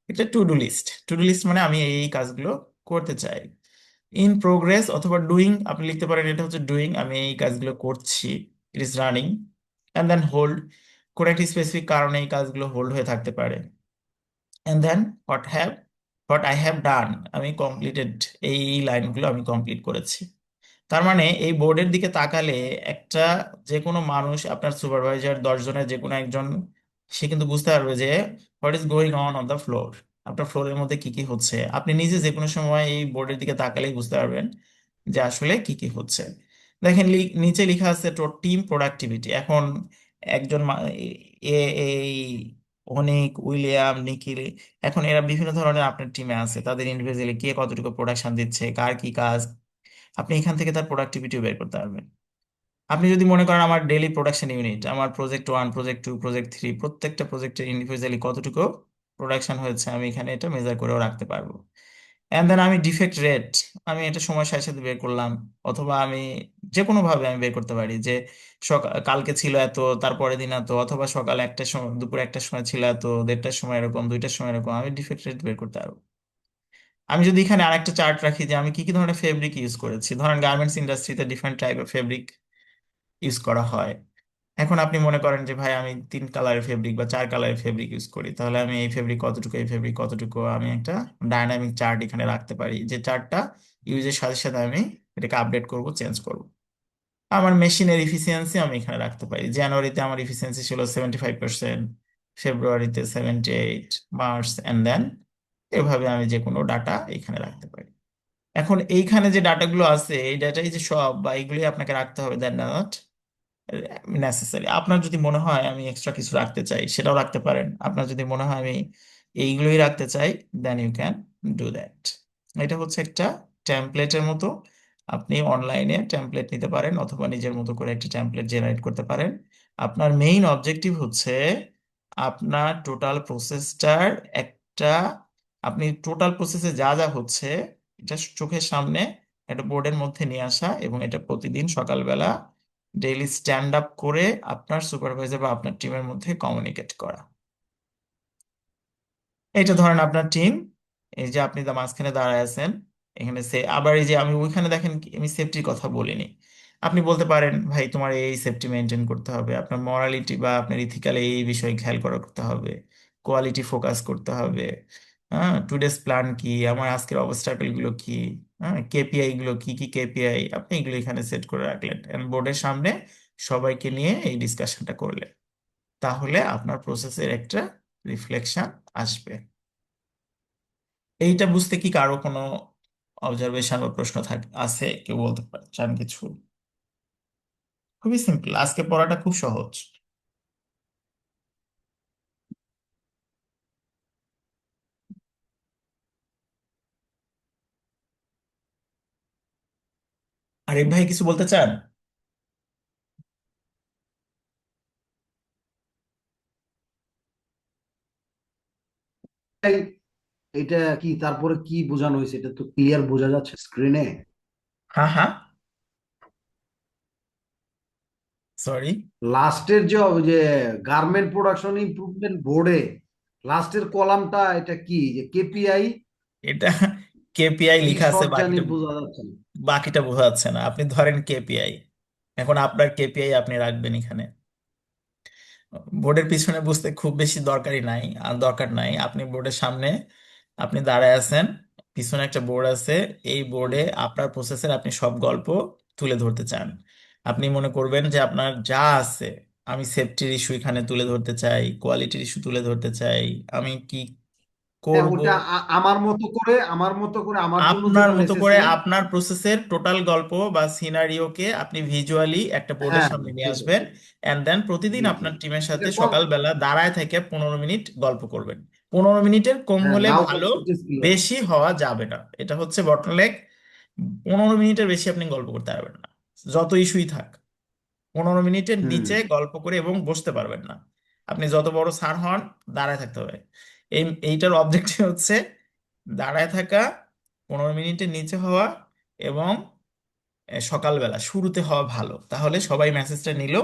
এটা to do list. To do list মানে আমি এই কাজগুলো করতে চাই। ইন প্রোগ্রেস অথবা ডুইং আপনি লিখতে পারেন, এটা হচ্ছে ডুইং, আমি এই কাজগুলো করছি, it is running. And then hold, কোন একটি স্পেসিফিক কারণে এই কাজগুলো হোল্ড হয়ে থাকতে পারে। And then what have, what I have done, আমি কমপ্লিটেড, এই লাইনগুলো আমি কমপ্লিট করেছি। তার মানে এই বোর্ডের দিকে তাকালে একটা, যে কোনো মানুষ, আপনার সুপারভাইজার 10 জনের যে কোনো একজন, সে কিন্তু বুঝতে পারবে যে what is going on the floor, আপনার ফ্লোরের মধ্যে কি কি হচ্ছে। আপনি নিজে যে কোনো সময় এই বোর্ডের দিকে তাকালেই বুঝতে পারবেন যে আসলে কি কি হচ্ছে। দেখেন নিচে লেখা আছে টিম প্রোডাক্টিভিটি। এখন একজন এই অনিক, উইলিয়াম, নিখিল, এখন এরা বিভিন্ন ধরনের আপনার টিমে আছে, তাদের ইন্ডিভিজুয়ালি কে কতটুকু প্রোডাকশন দিচ্ছে, কার কি কাজ, আপনি এখান থেকে তার প্রোডাক্টিভিটি বের করতে পারবেন। আপনি যদি মনে করেন আমার ডেইলি প্রোডাকশন ইউনিট, আমার প্রজেক্ট 1, প্রজেক্ট 2, প্রজেক্ট 3, প্রত্যেকটা প্রজেক্টের ইন্ডিভিজুয়ালি কতটুকু প্রোডাকশন হয়েছে, আমি এখানে এটা মেজার করেও রাখতে পারবো। এন্ড দেন আমি ডিফেক্ট রেট, আমি এটা সময়ের সাথে সাথে বের করলাম। অথবা আমি যে কোনো ভাবে আমি বের করতে পারি যে কালকে ছিল এত, তারপরের দিন এত, অথবা সকাল 1টার সময়, দুপুর 1টার সময় ছিল এত, 1:30টার সময় এরকম, 2টার সময় এরকম, আমি ডিফেক্ট রেট বের করতে পারবো। আমি যদি এখানে আরেকটা চার্ট রাখি যে আমি কি কি ধরনের ফেব্রিক ইউজ করেছি, ধরেন গার্মেন্টস ইন্ডাস্ট্রিতে ডিফারেন্ট টাইপের ফেব্রিক ইউজ করা হয়। এখন আপনি মনে করেন যে ভাই আমি 3 কালারের ফেব্রিক বা 4 কালারের ফেব্রিক ইউজ করি, তাহলে আমি এই ফেব্রিক কতটুকু, এই ফেব্রিক কতটুকু, আমি একটা ডায়নামিক চার্ট এখানে রাখতে পারি, যে চার্টটা ইউজের সাথে সাথে আমি এটাকে আপডেট করব, চেঞ্জ করব। আমার মেশিনের ইফিসিয়েন্সি আমি এখানে রাখতে পারি, জানুয়ারিতে আমার ইফিসিয়েন্সি ছিল 75%, ফেব্রুয়ারিতে 78, মার্চ, অ্যান্ড দেন এভাবে আমি যে কোনো ডাটা এখানে রাখতে পারি। এখন এইখানে যে ডাটাগুলো আছে, এই ডাটাই যে সব বা এইগুলি আপনাকে রাখতে হবে, দ্যাট নট নেসেসারি। আপনার যদি মনে হয় আমি এক্সট্রা কিছু রাখতে চাই, সেটাও রাখতে পারেন। আপনার যদি মনে হয় আমি এইগুলোই রাখতে চাই, then you can do that. এটা হচ্ছে একটা টেমপ্লেটের মতো। আপনি অনলাইনে টেমপ্লেট নিতে পারেন অথবা নিজের মতো করে একটা টেমপ্লেট জেনারেট করতে পারেন। আপনার মেইন অবজেক্টিভ হচ্ছে আপনার টোটাল প্রসেসটার একটা, আপনি টোটাল প্রসেসে যা যা হচ্ছে এটা চোখের সামনে একটা বোর্ডের মধ্যে নিয়ে আসা, এবং এটা প্রতিদিন সকালবেলা ডেইলি স্ট্যান্ড আপ করে আপনার সুপারভাইজার বা আপনার টিমের মধ্যে কমিউনিকেট করা। এইটা ধরেন আপনার টিম, এই যে আপনি মাঝখানে দাঁড়ায় আছেন, এখানে সে আবার এই যে আমি ওইখানে দেখেন আমি সেফটির কথা বলিনি। আপনি বলতে পারেন ভাই তোমার এই সেফটি মেনটেন করতে হবে, আপনার মরালিটি বা আপনার ইথিক্যাল এই বিষয়ে খেয়াল করা করতে হবে, কোয়ালিটি ফোকাস করতে হবে। হ্যাঁ, টুডেস প্ল্যান কি, আমার আজকের অবস্টাকেল গুলো কি, হ্যাঁ, কেপিআই গুলো কি কি কেপিআই, আপনি এগুলো এখানে সেট করে রাখলেন, বোর্ডের সামনে সবাইকে নিয়ে এই ডিসকাশনটা করলেন, তাহলে আপনার প্রসেসের একটা রিফ্লেকশন আসবে। এইটা বুঝতে কি কারো কোনো অবজারভেশন বা প্রশ্ন আছে? কেউ বলতে চান কিছু? খুবই সিম্পল, আজকে পড়াটা খুব সহজ। আরিফ ভাই কিছু বলতে চান? এটা কি তারপরে কি বোঝানো হয়েছে? এটা তো ক্লিয়ার বোঝা যাচ্ছে স্ক্রিনে। হ্যাঁ হ্যাঁ, সরি। লাস্টের যে যে গার্মেন্ট প্রোডাকশন ইমপ্রুভমেন্ট বোর্ডে লাস্টের কলামটা এটা কি, যে কেপিআই? এটা কেপিআই কি লেখা আছে, শর্ট জানি বাকিটা বোঝা যাচ্ছে না। বাকিটা বোঝা যাচ্ছে না। আপনি ধরেন কেপিআই, এখন আপনার কেপিআই আপনি রাখবেন এখানে। বোর্ডের পিছনে বুঝতে খুব বেশি দরকারই নাই, আর দরকার নাই। আপনি বোর্ডের সামনে আপনি দাঁড়ায় আছেন, পিছনে একটা বোর্ড আছে, এই বোর্ডে আপনার প্রসেসের আপনি সব গল্প তুলে ধরতে চান। আপনি মনে করবেন যে আপনার যা আছে, আমি সেফটির ইস্যু এখানে তুলে ধরতে চাই, কোয়ালিটির ইস্যু তুলে ধরতে চাই, আমি কি হ্যাঁ, করব। ওটা আমার মতো করে আমার জন্য আপনার যেটা মতো করে নেসেসারি। আপনার প্রসেসের টোটাল গল্প বা সিনারিওকে আপনি ভিজুয়ালি একটা বোর্ডের হ্যাঁ, সামনে নিয়ে ঠিক আছে। আসবেন, এন্ড দেন প্রতিদিন জি, জি। আপনার টিমের এটা সাথে কর। সকালবেলা দাঁড়ায় থেকে 15 মিনিট গল্প করবেন। 15 মিনিটের কম হ্যাঁ, হলে নাও ভালো, করতেছিল। বেশি হওয়া যাবে না, এটা হচ্ছে বটলনেক। 15 মিনিটের বেশি আপনি গল্প করতে পারবেন না, যত ইস্যুই থাক। 15 মিনিটের হুম। নিচে গল্প করে এবং বসতে পারবেন না। আপনি যত বড় স্যার হন, দাঁড়ায় থাকতে হবে। এইটার অবজেক্টিভ হচ্ছে দাঁড়ায় থাকা, 15 মিনিটের নিচে হওয়া, এবং সকালবেলা শুরুতে হওয়া ভালো, তাহলে সবাই মেসেজটা নিল,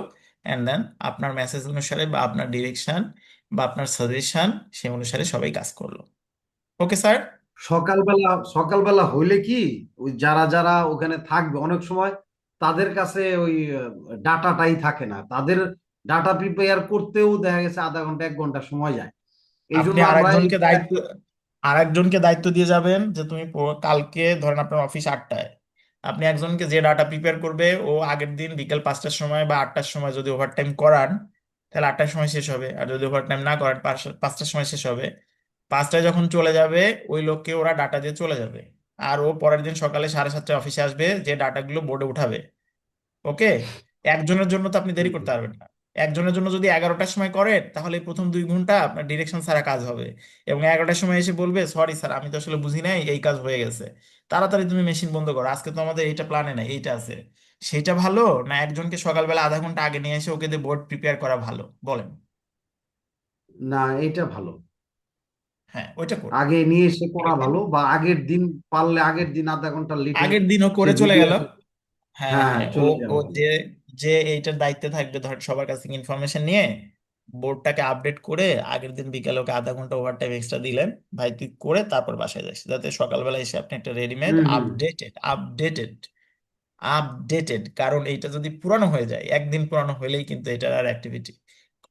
অ্যান্ড দেন আপনার মেসেজ অনুসারে বা আপনার ডিরেকশন বা আপনার সাজেশন সে অনুসারে সবাই কাজ করলো। Okay sir. সকালবেলা সকালবেলা হইলে কি, ওই যারা যারা ওখানে থাকবে অনেক সময় তাদের কাছে ওই ডাটাটাই থাকে না, তাদের ডাটা প্রিপেয়ার করতেও দেখা গেছে আধা ঘন্টা 1 ঘন্টা সময় যায়। এই আপনি জন্য আমরা আরেকজনকে দায়িত্ব দিয়ে যাবেন যে তুমি কালকে ধরেন আপনার অফিস 8টায়, আপনি একজনকে যে ডাটা প্রিপেয়ার করবে ও আগের দিন বিকেল 5টার সময় বা 8টার সময় যদি ওভারটাইম করান, তাহলে 8টার সময় শেষ হবে। আর যদি ওভারটাইম না করেন, 5টার সময় শেষ হবে। 5টায় যখন চলে যাবে, ওই লোককে ওরা ডাটা দিয়ে চলে যাবে। আর ও পরের দিন সকালে 7:30টায় অফিসে আসবে, যে ডাটাগুলো বোর্ডে উঠাবে। ওকে। একজনের জন্য তো আপনি দেরি করতে পারবেন না। একজনের জন্য যদি 11টার সময় করেন, তাহলে প্রথম 2 ঘন্টা আপনার ডিরেকশন ছাড়া কাজ হবে। এবং 11টার সময় এসে বলবে, সরি স্যার, আমি তো আসলে বুঝি নাই, এই কাজ হয়ে গেছে। তাড়াতাড়ি তুমি মেশিন বন্ধ করো, আজকে তো আমাদের এইটা প্ল্যানে নাই, এইটা আছে। সেটা ভালো, না একজনকে সকালবেলা আধা ঘন্টা আগে নিয়ে এসে ওকে দিয়ে বোর্ড প্রিপেয়ার করা ভালো, বলেন? না, এটা ভালো। হ্যাঁ, ওইটা করুন। আগে নিয়ে এসে করা একদিন, ভালো, বা আগের দিন পারলে আগের দিন আধা ঘন্টা লেটে আগের দিন ও সে করে চলে যদি গেল। আসে। হ্যাঁ, হ্যাঁ, হ্যাঁ, ও চলে ও যাবে। যে যে এইটার দায়িত্বে থাকবে, ধর সবার কাছ থেকে ইনফরমেশন নিয়ে বোর্ডটাকে আপডেট করে, আগের দিন বিকালে ওকে আধা ঘন্টা ওভার টাইম এক্সট্রা দিলেন, ভাই তুই করে তারপর বাসায় যাস, যাতে সকালবেলা এসে আপনি একটা readymade hmm, hmm. Updated updated updated. কারণ এইটা যদি পুরানো হয়ে যায়, একদিন পুরানো হলেই কিন্তু এটার আর অ্যাক্টিভিটি,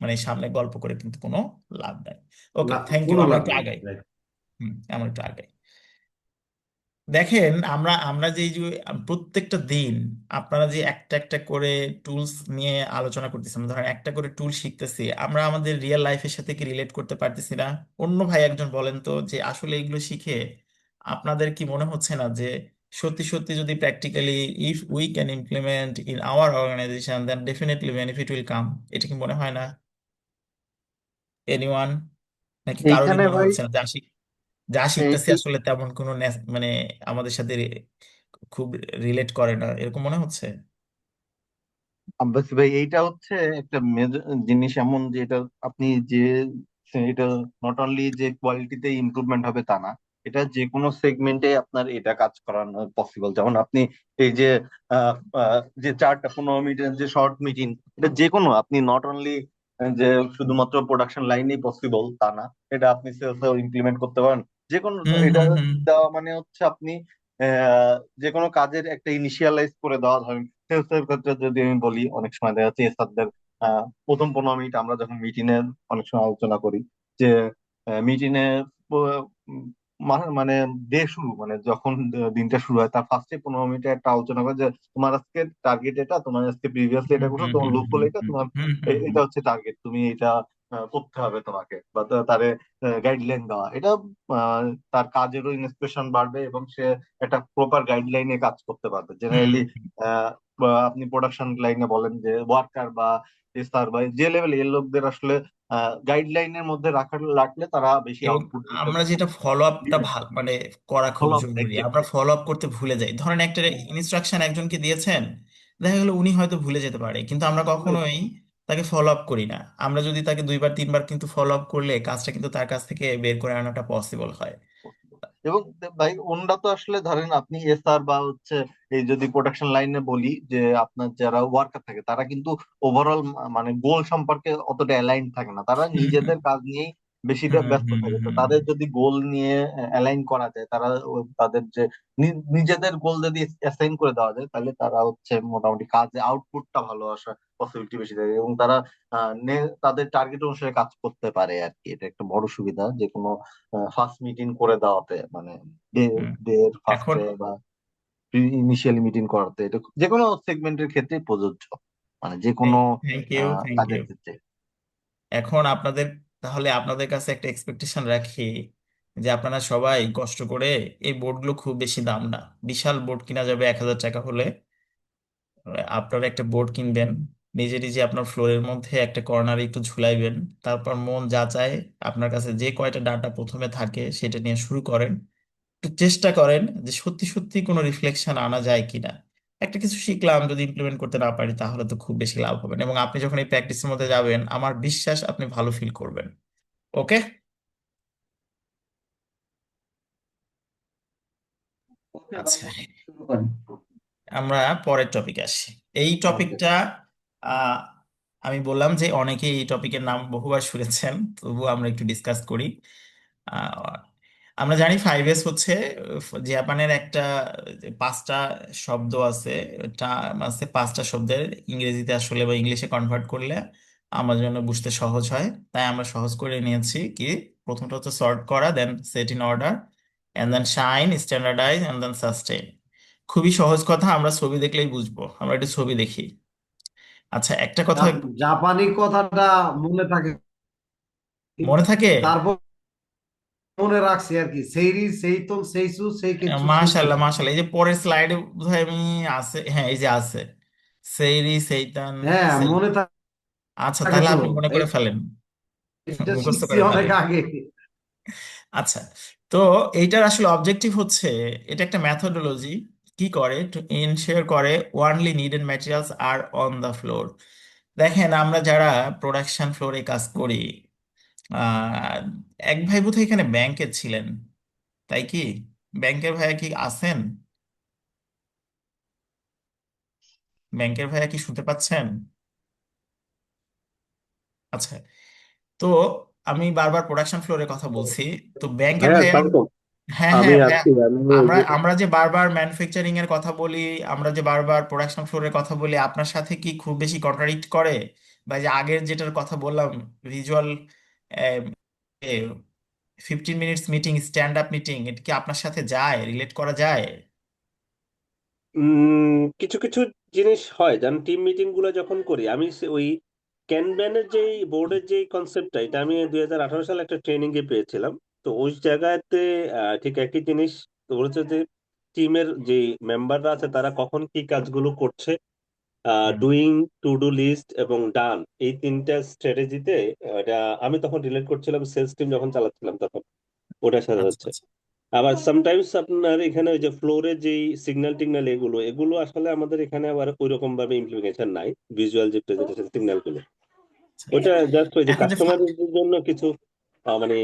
মানে সামনে গল্প করে কিন্তু কোনো লাভ নাই। ওকে, থ্যাংক ইউ। কোনো আমরা লাভ একটু নেই। আগাই। আমরা একটু আগাই। দেখেন, আমরা যে এই যে প্রত্যেকটা দিন আপনারা যে একটা একটা করে টুলস নিয়ে আলোচনা করতেছি, আমরা ধরেন একটা করে টুল শিখতেছি, আমরা আমাদের রিয়েল লাইফের সাথে কি রিলেট করতে পারতেছি না? অন্য ভাই একজন বলেন তো, যে আসলে এগুলো শিখে আপনাদের কি মনে হচ্ছে না যে সত্যি সত্যি যদি practically if we can implement in our organisation, then definitely benefit will come? এটা কি মনে হয় না এনিওয়ান? নাকি কারোরই এইখানে মনে ভাই হচ্ছে না যা এই শিখতেছি এই আসলে তেমন কোনো মানে আমাদের সাথে খুব রিলেট করে না, এরকম মনে হচ্ছে? আব্বাসি ভাই, এইটা হচ্ছে একটা জিনিস এমন যে এটা আপনি যে এটা নট অনলি যে কোয়ালিটিতে ইমপ্রুভমেন্ট হবে তা না, এটা যে কোনো সেগমেন্টে আপনার এটা কাজ করানো পসিবল। যেমন আপনি এই যে যে 4টা 15 মিনিটের যে শর্ট মিটিং, এটা যে কোনো আপনি নট অনলি যে শুধুমাত্র প্রোডাকশন লাইনেই পসিবল তা না, এটা আপনি সেলসেও ইমপ্লিমেন্ট করতে পারেন। যে কোনো হুম, এটা হুম, হুম। দেওয়া মানে হচ্ছে আপনি আহ, যে কোনো কাজের একটা ইনিশিয়ালাইজ করে দেওয়া। ধরেন সেলস এর ক্ষেত্রে যদি আমি বলি, অনেক সময় দেখা যাচ্ছে এসআরদের প্রথম 15 মিনিট আমরা যখন মিটিং এ অনেক সময় আলোচনা করি যে মিটিং এ মানে ডে শুরু, মানে যখন দিনটা শুরু হয় তার ফার্স্টে 15 মিনিটে একটা আলোচনা করে যে তোমার আজকে টার্গেট এটা, তোমার আজকে প্রিভিয়াসলি হুম, এটা করছো, হুম, তোমার হুম, লক্ষ্য হুম, এটা, হুম, তোমার হুম, হুম, হুম। এটা হচ্ছে টার্গেট, তুমি এটা করতে হবে তোমাকে, বা তারে গাইডলাইন দেওয়া। এটা আহ, তার কাজেরও ইন্সপিরেশন বাড়বে এবং সে একটা প্রপার গাইডলাইনে কাজ করতে পারবে। হুম, জেনারেলি বা আপনি প্রোডাকশন লাইনে বলেন যে ওয়ার্কার বা টেস্টার বা যে লেভেল এর লোকদের আসলে গাইডলাইনের মধ্যে রাখলে তারা বেশি এবং আউটপুট দিতে আমরা যেটা ফলো আপটা ভালো মানে করা খুব ফলো আপ জরুরি, আমরা এক্স্যাক্টলি। ফলো আপ করতে ভুলে যাই। ধরেন একটা ইনস্ট্রাকশন একজনকে দিয়েছেন, দেখা গেলো উনি হয়তো ভুলে যেতে পারে, কিন্তু আমরা কখনোই তাকে ফলো আপ করি না। আমরা যদি তাকে 2বার 3বার কিন্তু ফলো আপ করলে কাজটা কিন্তু তার কাছ থেকে বের করে আনাটা পসিবল হয়। এবং ভাই ওনরা তো আসলে ধরেন আপনি এসআর বা হচ্ছে এই যদি প্রোডাকশন লাইনে বলি যে আপনার যারা ওয়ার্কার থাকে তারা কিন্তু ওভারঅল মানে গোল সম্পর্কে অতটা অ্যালাইন থাকে না, তারা হুম, হুম, নিজেদের কাজ নিয়েই বেশিটা হুম, ব্যস্ত হুম, থাকে। তো হুম, তাদের যদি গোল নিয়ে অ্যালাইন করা যায়, তারা তাদের যে নিজেদের গোল যদি অ্যাসাইন করে দেওয়া যায়, তাহলে তারা হচ্ছে মোটামুটি কাজে আউটপুটটা ভালো আসার পসিবিলিটি বেশি থাকে এবং তারা তাদের টার্গেট অনুসারে কাজ করতে পারে আর কি। এটা একটা বড় সুবিধা যে কোনো ফার্স্ট মিটিং করে দেওয়াতে, মানে ডে হুম। ডে এর এখন ফার্স্টে বা ইনিশিয়ালি মিটিং করাতে। এটা যে কোনো সেগমেন্টের ক্ষেত্রে প্রযোজ্য, মানে যে কোনো থ্যাংক ইউ, থ্যাংক কাজের ইউ। ক্ষেত্রে। এখন তাহলে আপনাদের কাছে একটা এক্সপেকটেশন রাখি যে আপনারা সবাই কষ্ট করে, এই বোর্ডগুলো খুব বেশি দাম না, বিশাল বোর্ড কিনা যাবে 1,000 টাকা হলে। আপনারা একটা বোর্ড কিনবেন, নিজে নিজে আপনার ফ্লোরের মধ্যে একটা কর্নারে একটু ঝুলাইবেন, তারপর মন যা চায় আপনার কাছে যে কয়টা ডাটা প্রথমে থাকে সেটা নিয়ে শুরু করেন। একটু চেষ্টা করেন যে সত্যি সত্যি কোনো রিফ্লেকশন আনা যায় কিনা। একটা কিছু শিখলাম, যদি ইমপ্লিমেন্ট করতে না পারি তাহলে তো খুব বেশি লাভ হবে না, এবং আপনি যখন এই প্র্যাকটিসের মধ্যে যাবেন আমার বিশ্বাস আপনি ভালো ফিল করবেন। ওকে। ওকে ভাই, আচ্ছা, শুরু করেন। আমরা পরের টপিকে আসি। এই ওকে। টপিকটা আহ, আমি বললাম যে অনেকেই এই টপিকের নাম বহুবার শুনেছেন, তবুও আমরা একটু ডিসকাস করি। আহ, আমরা জানি 5S হচ্ছে জাপানের একটা 5টা শব্দ আছে, টার্ম আছে, 5টা শব্দের ইংরেজিতে আসলে বা ইংলিশে কনভার্ট করলে আমার জন্য বুঝতে সহজ হয়, তাই আমরা সহজ করে নিয়েছি কি, প্রথমটা হচ্ছে সর্ট করা, then set in order, and then shine, standardise, and then sustain. খুবই সহজ কথা, আমরা ছবি দেখলেই বুঝবো, আমরা একটু ছবি দেখি। আচ্ছা, একটা কথা জাপানি কথাটা মনে থাকে, মনে থাকে। তারপর মনে রাখছি আর কি, সেইরি সেইতন সেইসু সেই কেছু সুসু। মাশাল্লাহ মাশাল্লাহ, এই যে পরের স্লাইডে বোধহয় আমি আছে, হ্যাঁ এই যে আছে, সেইরি সেইতান হ্যাঁ, সেই। মনে আচ্ছা, থাকে তাহলে তো। আপনি মনে করে ফেলেন, এটা মুখস্থ শিখছি করে অনেক ফেলেন। আগে। আচ্ছা, তো এইটার আসলে অবজেক্টিভ হচ্ছে, এটা একটা ম্যাথোডোলজি, কি করে টু এনশিওর করে only needed materials are on the floor. দেখেন আমরা যারা প্রোডাকশন ফ্লোরে কাজ করি, আহ এক ভাই বোধহয় এখানে ব্যাংকে ছিলেন, তাই কি? ব্যাংকের ভাইয়া কি আছেন? ব্যাংকের ভাইয়া কি শুনতে পাচ্ছেন? আচ্ছা, তো আমি বারবার প্রোডাকশন ফ্লোরের কথা বলছি, তো ব্যাংকের ভাইয়া ভাইয়া, স্বাগতম। হ্যাঁ আমি হ্যাঁ ভাইয়া, আছি, আমি ওই আমরা যে আমরা যে বারবার ম্যানুফ্যাকচারিং এর কথা বলি, আমরা যে বারবার প্রোডাকশন ফ্লোরের কথা বলি, আপনার সাথে কি খুব বেশি কন্ট্রাডিক্ট করে? বা যে আগের যেটার কথা বললাম, visual 15 minutes meeting, stand up meeting, এটা কি আপনার সাথে যায়, রিলেট করা যায়? কিছু কিছু জিনিস হয় জান, টিম মিটিং গুলো যখন করি আমি ওই ক্যানব্যানের যে বোর্ডের যে কনসেপ্টটা, এটা আমি 2018 সালে একটা ট্রেনিং এ পেয়েছিলাম। তো ওই জায়গাতে ঠিক একই জিনিস তো বলেছে যে টিমের যে মেম্বাররা আছে তারা কখন কি কাজগুলো করছে, হুম। ডুইং, টু ডু লিস্ট এবং ডান, এই তিনটা স্ট্র্যাটেজিতে এটা আমি তখন রিলেট করছিলাম সেলস টিম যখন চালাচ্ছিলাম তখন ওটার সাথে আচ্ছা হচ্ছে। আচ্ছা। আবার সামটাইমস আপনার এখানে ওই যে ফ্লোরে যে সিগন্যাল টিগন্যাল এগুলো এগুলো আসলে আমাদের এখানে আবার ওই রকম ভাবে ইমপ্লিমেন্টেশন নাই, ভিজুয়াল যে প্রেজেন্টেশন সিগন্যাল গুলো আচ্ছা। ওটা জাস্ট ওই যে এখন যে কাস্টমারদের জন্য কিছু মানে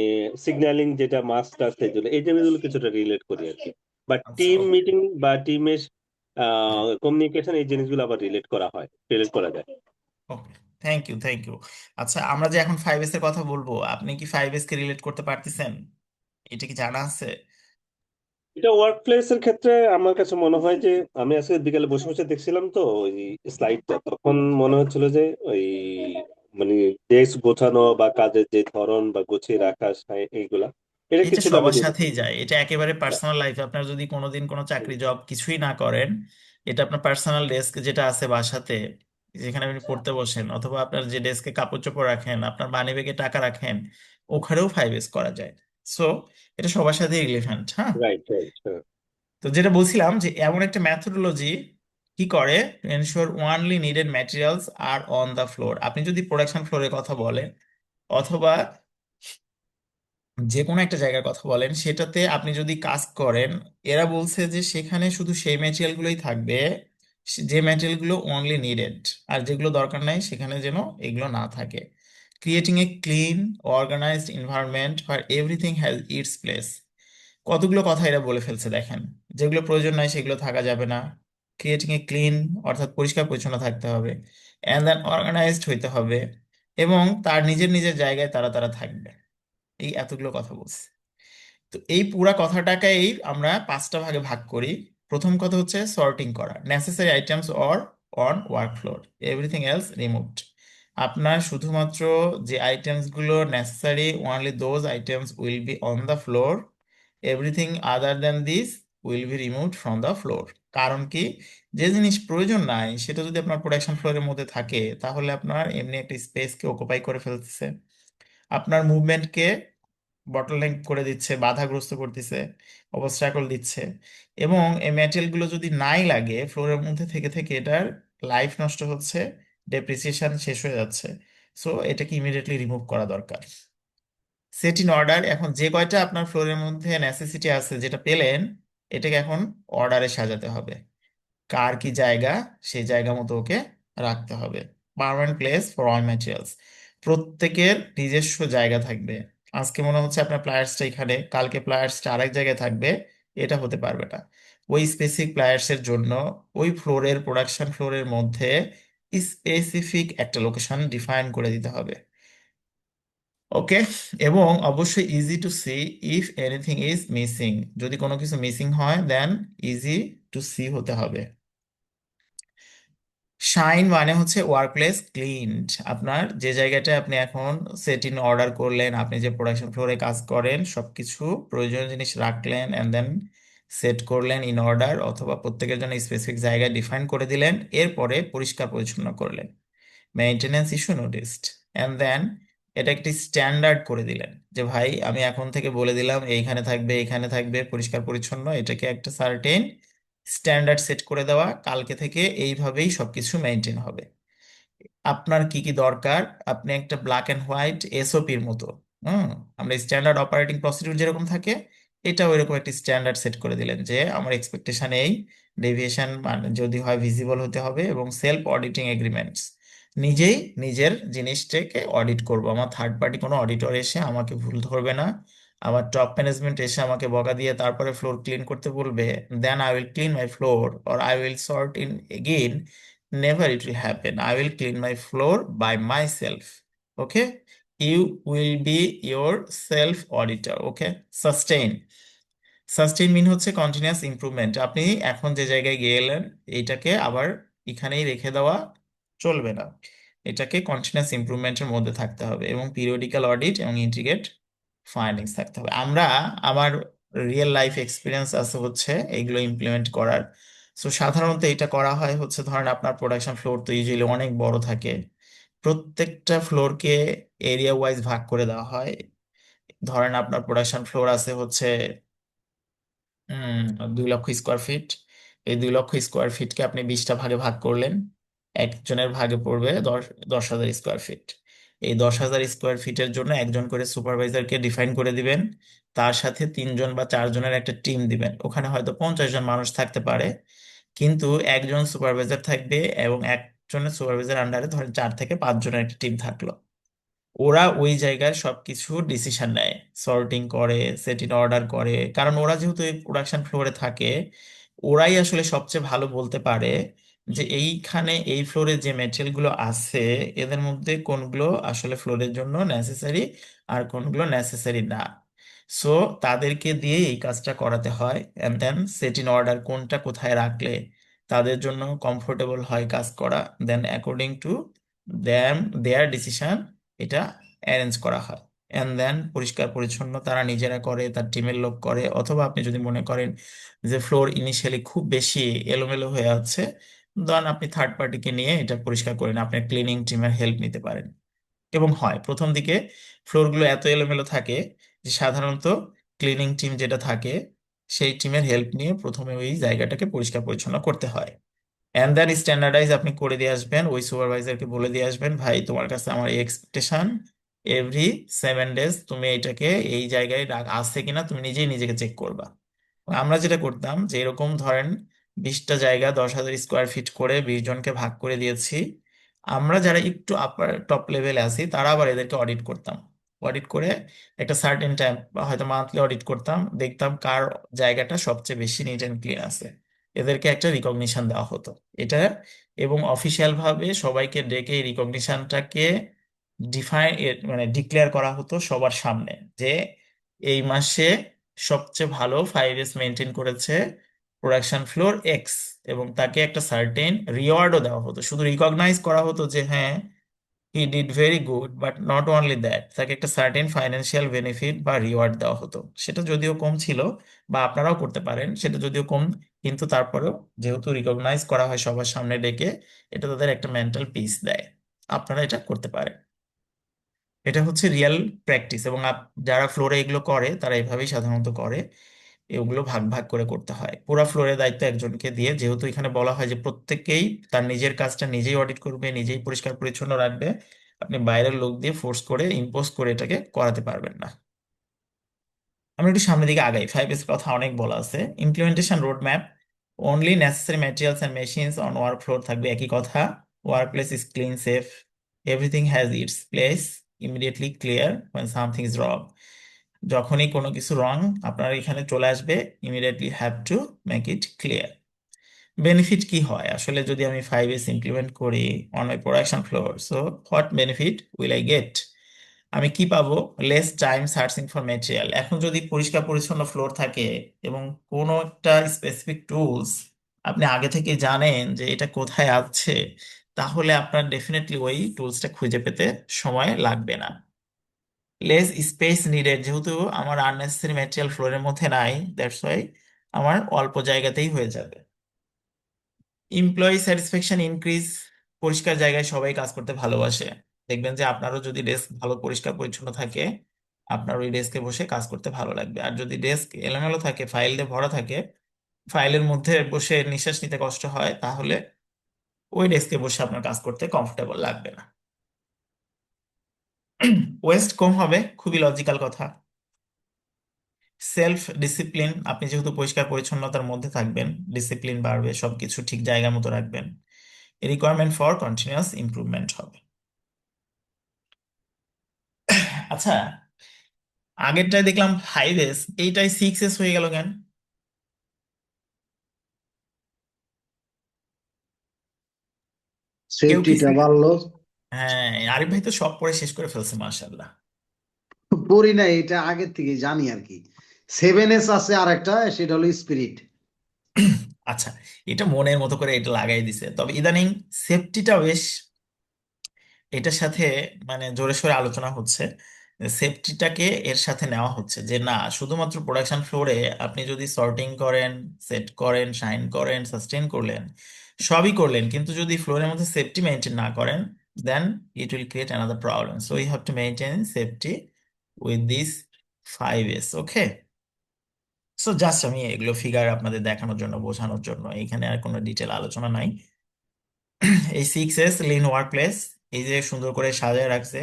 সিগন্যালিং যেটা মাস্ট আছে এই জন্য এই জিনিসগুলো কিছুটা রিলেট করি আর কি। বাট আচ্ছা, টিম ওকে মিটিং বা টিমের কমিউনিকেশন এই জিনিসগুলো আবার রিলেট করা যায়। ওকে, থ্যাংক ইউ থ্যাংক ইউ। আচ্ছা, আমরা যে এখন 5S এর কথা বলবো, আপনি কি 5S কে রিলেট করতে পারতেছেন? এটা কি জানা আছে? এটা ওয়ার্ক প্লেসের ক্ষেত্রে আমার কাছে মনে হয় যে আমি আজকে বিকালে বসে বসে দেখছিলাম তো ওই স্লাইডটা, তখন মনে হচ্ছিল যে ওই মানে ডেস্ক গোছানো বা কাজের যে ধরন বা গুছিয়ে রাখা এইগুলা এটা এটা কিছুটা আমি সবার রিলেট সাথেই করি। যায়, এটা একেবারে পার্সোনাল লাইফে আপনার যদি কোনোদিন কোনো চাকরি জব কিছুই না করেন, এটা আপনার পার্সোনাল ডেস্ক যেটা আছে বাসাতে, যেখানে আপনি পড়তে বসেন, অথবা আপনার যে ডেস্কে কাপড় চোপড় রাখেন, আপনার মানি ব্যাগে টাকা রাখেন, ওখানেও 5S করা যায়। সো এটা সবার সাথেই রিলেভেন্ট, হ্যাঁ। রাইট রাইট, হ্যাঁ। তো যেটা বলছিলাম যে এমন একটা ম্যাথোডোলজি কি করে ensure only needed materials are on the floor. আপনি যদি প্রোডাকশন ফ্লোরের কথা বলেন, অথবা যে কোনো একটা জায়গার কথা বলেন, সেটাতে আপনি যদি কাজ করেন, এরা বলছে যে সেখানে শুধু সেই ম্যাটেরিয়াল গুলোই থাকবে, যে ম্যাটেরিয়াল গুলো অনলি নিডেড, আর যেগুলো দরকার নাই সেখানে যেন এগুলো না থাকে। Creating a clean organised environment where everything has its place. কতগুলো কথা এরা বলে ফেলছে দেখেন। যেগুলো প্রয়োজন নাই সেগুলো থাকা যাবে না। ক্রিয়েটিং এ ক্লিন, অর্থাৎ পরিষ্কার পরিচ্ছন্ন থাকতে হবে, এন্ড দেন অর্গানাইজড হইতে হবে, এবং তার নিজের নিজের জায়গায় তারা তারা থাকবে। এই এতগুলো কথা বলছে। তো এই পুরা কথাটাকেই আমরা 5টা ভাগে ভাগ করি। প্রথম কথা হচ্ছে সর্টিং করা, necessary items or on work floor, everything else removed. আপনার শুধুমাত্র যে আইটেমস গুলো necessary, only those items will be on the floor, everything other than this will be removed from the floor. কারণ কি, যে জিনিস প্রয়োজন নাই সেটা যদি আপনার প্রোডাকশন ফ্লোরের মধ্যে থাকে, তাহলে আপনার এমনি একটা স্পেসকে অকুপাই করে ফেলতেছে, আপনার মুভমেন্টকে বটলনেক করে দিচ্ছে, বাধাগ্রস্ত করতেছে, অবস্ট্রাকল দিচ্ছে। এবং এই ম্যাটেরিয়ালগুলো যদি নাই লাগে, ফ্লোরের মধ্যে থেকে থেকে এটার লাইফ নষ্ট হচ্ছে, ডেপ্রিসিয়েশন শেষ হয়ে যাচ্ছে। সো এটাকে ইমিডিয়েটলি রিমুভ করা দরকার। সেট ইন অর্ডার, এখন যে কয়টা আপনার ফ্লোরের মধ্যে নেসেসিটি আছে যেটা পেলেন, এটাকে এখন অর্ডারে সাজাতে হবে। কার কি জায়গা, সেই জায়গা মতো ওকে রাখতে হবে। Permanent place for all materials, প্রত্যেকের নিজস্ব জায়গা থাকবে। আজকে মনে হচ্ছে আপনার প্লায়ার্সটা এখানে, কালকে প্লায়ার্সটা আরেক জায়গায় থাকবে, এটা হতে পারবে না। ওই স্পেসিফিক প্লায়ার্সের জন্য ওই ফ্লোরের, প্রোডাকশন ফ্লোরের মধ্যে স্পেসিফিক একটা লোকেশন ডিফাইন করে দিতে হবে। ওকে। এবং অবশ্যই easy to see if anything is missing, যদি কোনো কিছু মিসিং হয় দেন ইজি টু সি হতে হবে। শাইন মানে হচ্ছে ওয়ার্ক প্লেস ক্লিনড, আপনার যে জায়গাটা আপনি এখন সেট ইন অর্ডার করলেন, আপনি যে প্রোডাকশন ফ্লোরে কাজ করেন সবকিছু প্রয়োজনীয় জিনিস রাখলেন এন্ড দেন সেট করলেন ইন অর্ডার, অথবা প্রত্যেকের জন্য স্পেসিফিক জায়গা ডিফাইন করে দিলেন, এরপরে পরিষ্কার পরিচ্ছন্ন করলেন, maintenance issue noticed, and then এটা একটি স্ট্যান্ডার্ড করে দিলেন যে ভাই আমি এখন থেকে বলে দিলাম এইখানে থাকবে, এইখানে থাকবে পরিষ্কার পরিচ্ছন্ন, এটাকে একটা সার্টেন স্ট্যান্ডার্ড সেট করে দেওয়া, কালকে থেকে এইভাবেই সবকিছু মেনটেন হবে। আপনার কি কি দরকার, আপনি একটা ব্ল্যাক অ্যান্ড হোয়াইট এসওপির মতো, হুম, আমরা স্ট্যান্ডার্ড অপারেটিং প্রসিডিউর যেরকম থাকে, এটাও এরকম একটি স্ট্যান্ডার্ড সেট করে দিলেন যে আমার এক্সপেকটেশন এই, ডেভিয়েশন মানে যদি হয় ভিজিবল হতে হবে, এবং সেলফ অডিটিং এগ্রিমেন্টস, নিজেই নিজের জিনিসটাকে অডিট করব, আমার থার্ড পার্টি কোনো অডিটর এসে আমাকে ভুল ধরবে না, আমার টপ ম্যানেজমেন্ট এসে আমাকে বকা দিয়ে তারপরে ফ্লোর ক্লিন করতে বলবে, then I will clean my floor or I will sort in again, never it will happen. I will clean my floor by myself. Okay? You will be your self auditor. Okay? Sustain. Sustain mean হচ্ছে কন্টিনিউয়াস ইমপ্রুভমেন্ট, আপনি এখন যে জায়গায় গেলেন এইটাকে আবার এখানেই রেখে দেওয়া চলবে না, এটাকে কন্টিনিউয়াস ইমপ্রুভমেন্টের মধ্যে থাকতে হবে, এবং পিরিয়ডিক্যাল অডিট এবং ইন্টিগ্রেট ফাইন্ডিংস থাকতে হবে। আমার রিয়েল লাইফ এক্সপিরিয়েন্স আছে হচ্ছে এইগুলো ইমপ্লিমেন্ট করার। সো সাধারণত এটা করা হয় হচ্ছে, ধরেন আপনার প্রোডাকশন ফ্লোর তো ইউজুয়ালি অনেক বড় থাকে, প্রত্যেকটা ফ্লোরকে এরিয়া ওয়াইজ ভাগ করে দেওয়া হয়। ধরেন আপনার প্রোডাকশন ফ্লোর আছে হচ্ছে 2 লক্ষ স্কোয়ার ফিট, এই 2 লক্ষ স্কোয়ার ফিটকে আপনি 20টা ভাগে ভাগ করলেন, একজনের ভাগে পড়বে 10,000 স্কোয়ার ফিট। এই 10,000 স্কোয়ার ফিটের জন্য একজন করে সুপারভাইজারকে ডিফাইন করে দিবেন, তার সাথে 3জন বা 4জনের একটা টিম দিবেন, ওখানে হয়তো 50 জন মানুষ থাকতে পারে, কিন্তু একজন সুপারভাইজার থাকবে, এবং একজনের সুপারভাইজার আন্ডারে ধরেন 4 থেকে 5 জনের একটা টিম থাকলো। ওরা ওই জায়গায় সবকিছু ডিসিশন নেয়, সর্টিং করে, সেট ইন অর্ডার করে, কারণ ওরা যেহেতু এই প্রোডাকশন ফ্লোরে থাকে, ওরাই আসলে সবচেয়ে ভালো বলতে পারে যে এইখানে এই ফ্লোরে যে ম্যাটেরিয়াল গুলো আছে এদের মধ্যে কোনগুলো আসলে ফ্লোরের জন্য নেসেসারি আর কোনগুলো নেসেসারি না। সো তাদেরকে দিয়ে এই কাজটা করাতে হয়, and then set in order কোনটা কোথায় রাখলে তাদের জন্য কমফোর্টেবল হয় কাজ করা, then according to their decision এটা অ্যারেঞ্জ করা হয়। এন্ড দেন পরিষ্কার পরিচ্ছন্ন তারা নিজেরা করে, তার টিমের লোক করে, অথবা আপনি যদি মনে করেন যে ফ্লোর ইনিশিয়ালি খুব বেশি এলোমেলো হয়ে আছে, দেন আপনি থার্ড পার্টিকে নিয়ে এটা পরিষ্কার করেন, আপনার ক্লিনিং টিমের হেল্প নিতে পারেন। এবং হয় প্রথম দিকে ফ্লোরগুলো এত এলোমেলো থাকে যে সাধারণত ক্লিনিং টিম যেটা থাকে সেই টিমের হেল্প নিয়ে প্রথমে ওই জায়গাটাকে পরিষ্কার পরিচ্ছন্ন করতে হয়। এন্ড দেন স্ট্যান্ডার্ডাইজ আপনি করে দিয়ে আসবেন, ওই সুপারভাইজারকে বলে দিয়ে আসবেন ভাই তোমার কাছে আমার এই এক্সপেকটেশন, এভরি 7 ডেজ তুমি এটাকে এই জায়গায় আছে কিনা তুমি নিজেই নিজেকে চেক করবা। আমরা যেটা করতাম যে এরকম ধরেন 20টা জায়গা 10,000 স্কোয়ার ফিট করে 20 জনকে ভাগ করে দিয়েছি, আমরা যারা একটু আপার টপ লেভেলে আছি তারা আবার এদেরকে অডিট করতাম, অডিট করে একটা সার্টেন টাইম বা হয়তো মান্থলি অডিট করতাম, দেখতাম কার জায়গাটা সবচেয়ে বেশি নিট অ্যান্ড ক্লিন আছে, এদেরকে একটা রিকগনিশন দেওয়া হতো এটা। এবং অফিসিয়াল ভাবে সবাইকে ডেকে এই রিকগনিশনটাকে ডিফাইন মানে ডিক্লেয়ার করা হতো সবার সামনে যে এই মাসে সবচেয়ে ভালো 5S মেনটেন করেছে প্রোডাকশন ফ্লোর এক্স, এবং তাকে একটা সার্টেন রিওয়ার্ডও দেওয়া হতো, শুধু রিকগনাইজ করা হতো যে হ্যাঁ he did very good, but not only that, তাকে একটা সার্টেন ফাইন্যান্সিয়াল বেনিফিট বা রিওয়ার্ড দেওয়া হতো। সেটা যদিও কম ছিল, বা আপনারাও করতে পারেন, সেটা যদিও কম, কিন্তু তারপরেও যেহেতু রিকগনাইজ করা হয় সবার সামনে ডেকে, এটা তাদের একটা মেন্টাল পিস দেয়। আপনারা এটা করতে পারেন। এটা হচ্ছে রিয়েল প্র্যাকটিস, এবং যারা ফ্লোরে এগুলো করে তারা এভাবেই সাধারণত করে। এগুলো ভাগ ভাগ করে করতে হয়। পুরো ফ্লোরের দায়িত্ব একজনকে দিয়ে, যেহেতু এখানে বলা হয় যে প্রত্যেকেই তার নিজের কাজটা নিজেই অডিট করবে, নিজেই পরিষ্কার পরিচ্ছন্ন রাখবে, আপনি বাইরের লোক দিয়ে ফোর্স করে ইম্পোজ করে এটাকে করাতে পারবেন না। আমরা একটু সামনের দিকে আগাই। 5S কথা অনেক বলা আছে। Implementation road map, only necessary materials and machines on work floor থাকবে, একই কথা। Work place is clean, safe, everything has its place, immediately clear when something is wrong। যখনই কোনো কিছু রং আপনার এখানে চলে আসবে, immediately have to make it clear. Benefit কি হয় আসলে যদি আমি 5S ইমপ্লিমেন্ট করি on my production floor? So what benefit will I get? আমি কি পাবো? Less time searching for material. এখন যদি পরিষ্কার পরিচ্ছন্ন ফ্লোর থাকে এবং কোনো একটা স্পেসিফিক টুলস আপনি আগে থেকে জানেন যে এটা কোথায় আছে, তাহলে আপনার ডেফিনেটলি ওই টুলসটা খুঁজে পেতে সময় লাগবে না। লেস স্পেস নিডেড, যেহেতু আমার আননেসেসারি ম্যাটেরিয়াল ফ্লোরের মধ্যে নাই, দ্যাটস ওয়াই আমার অল্প জায়গাতেই হয়ে যাবে। এমপ্লয়ি স্যাটিসফ্যাকশন ইনক্রিজ, পরিষ্কার জায়গায় সবাই কাজ করতে ভালোবাসে। দেখবেন যে আপনারও যদি ডেস্ক ভালো পরিষ্কার পরিচ্ছন্ন থাকে, আপনার ওই ডেস্কে বসে কাজ করতে ভালো লাগবে। আর যদি ডেস্ক এলোমেলো থাকে, ফাইল দিয়ে ভরা থাকে, ফাইলের মধ্যে বসে নিঃশ্বাস নিতে কষ্ট হয়, তাহলে ওই ডেস্কে বসে আপনার কাজ করতে কমফোর্টেবল লাগবে না। ওয়েস্ট কম হবে, খুবই লজিক্যাল কথা। সেলফ ডিসিপ্লিন, আপনি যেহেতু পরিষ্কার পরিচ্ছন্নতার মধ্যে থাকবেন, ডিসিপ্লিন বাড়বে, সবকিছু ঠিক জায়গা মতো রাখবেন। রিকোয়ারমেন্ট ফর কন্টিনিউয়াস ইমপ্রুভমেন্ট হবে। আচ্ছা, আগেরটায় দেখলাম 5S, এইটাই 6S হয়ে গেল কেন? কেউ কি সেফটিটা বাড়লো। হ্যাঁ, আরিফ ভাই তো সব পড়ে শেষ করে ফেলছে মাশাআল্লাহ। পড়ি না, এটা আগের থেকে জানি আর কি। 7S আছে আর একটা, সেটা হলো স্পিরিট। আচ্ছা, এটা মনের মতো করে এটা লাগাই দিছে, তবে ইদানিং সেফটিটা বেশ এটার সাথে মানে জোরে সোরে আলোচনা হচ্ছে। সেফটিটাকে এর সাথে নেওয়া হচ্ছে, যে না শুধুমাত্র প্রোডাকশন ফ্লোরে আপনি যদি সর্টিং করেন, সেট করেন, শাইন করেন, সাস্টেন করলেন, সবই করলেন, কিন্তু যদি ফ্লোরের মধ্যে সেফটি মেনটেন না করেন, then it will create another problem. So you have to maintain safety with this 5S। Okay, so just আমি এগুলো ফিগার আপনাদের দেখানোর জন্য, বোঝানোর জন্য, এখানে আর কোনো ডিটেল আলোচনা নাই। এই 6S লিন ওয়ার্ক প্লেস, এই যে সুন্দর করে সাজায় রাখছে,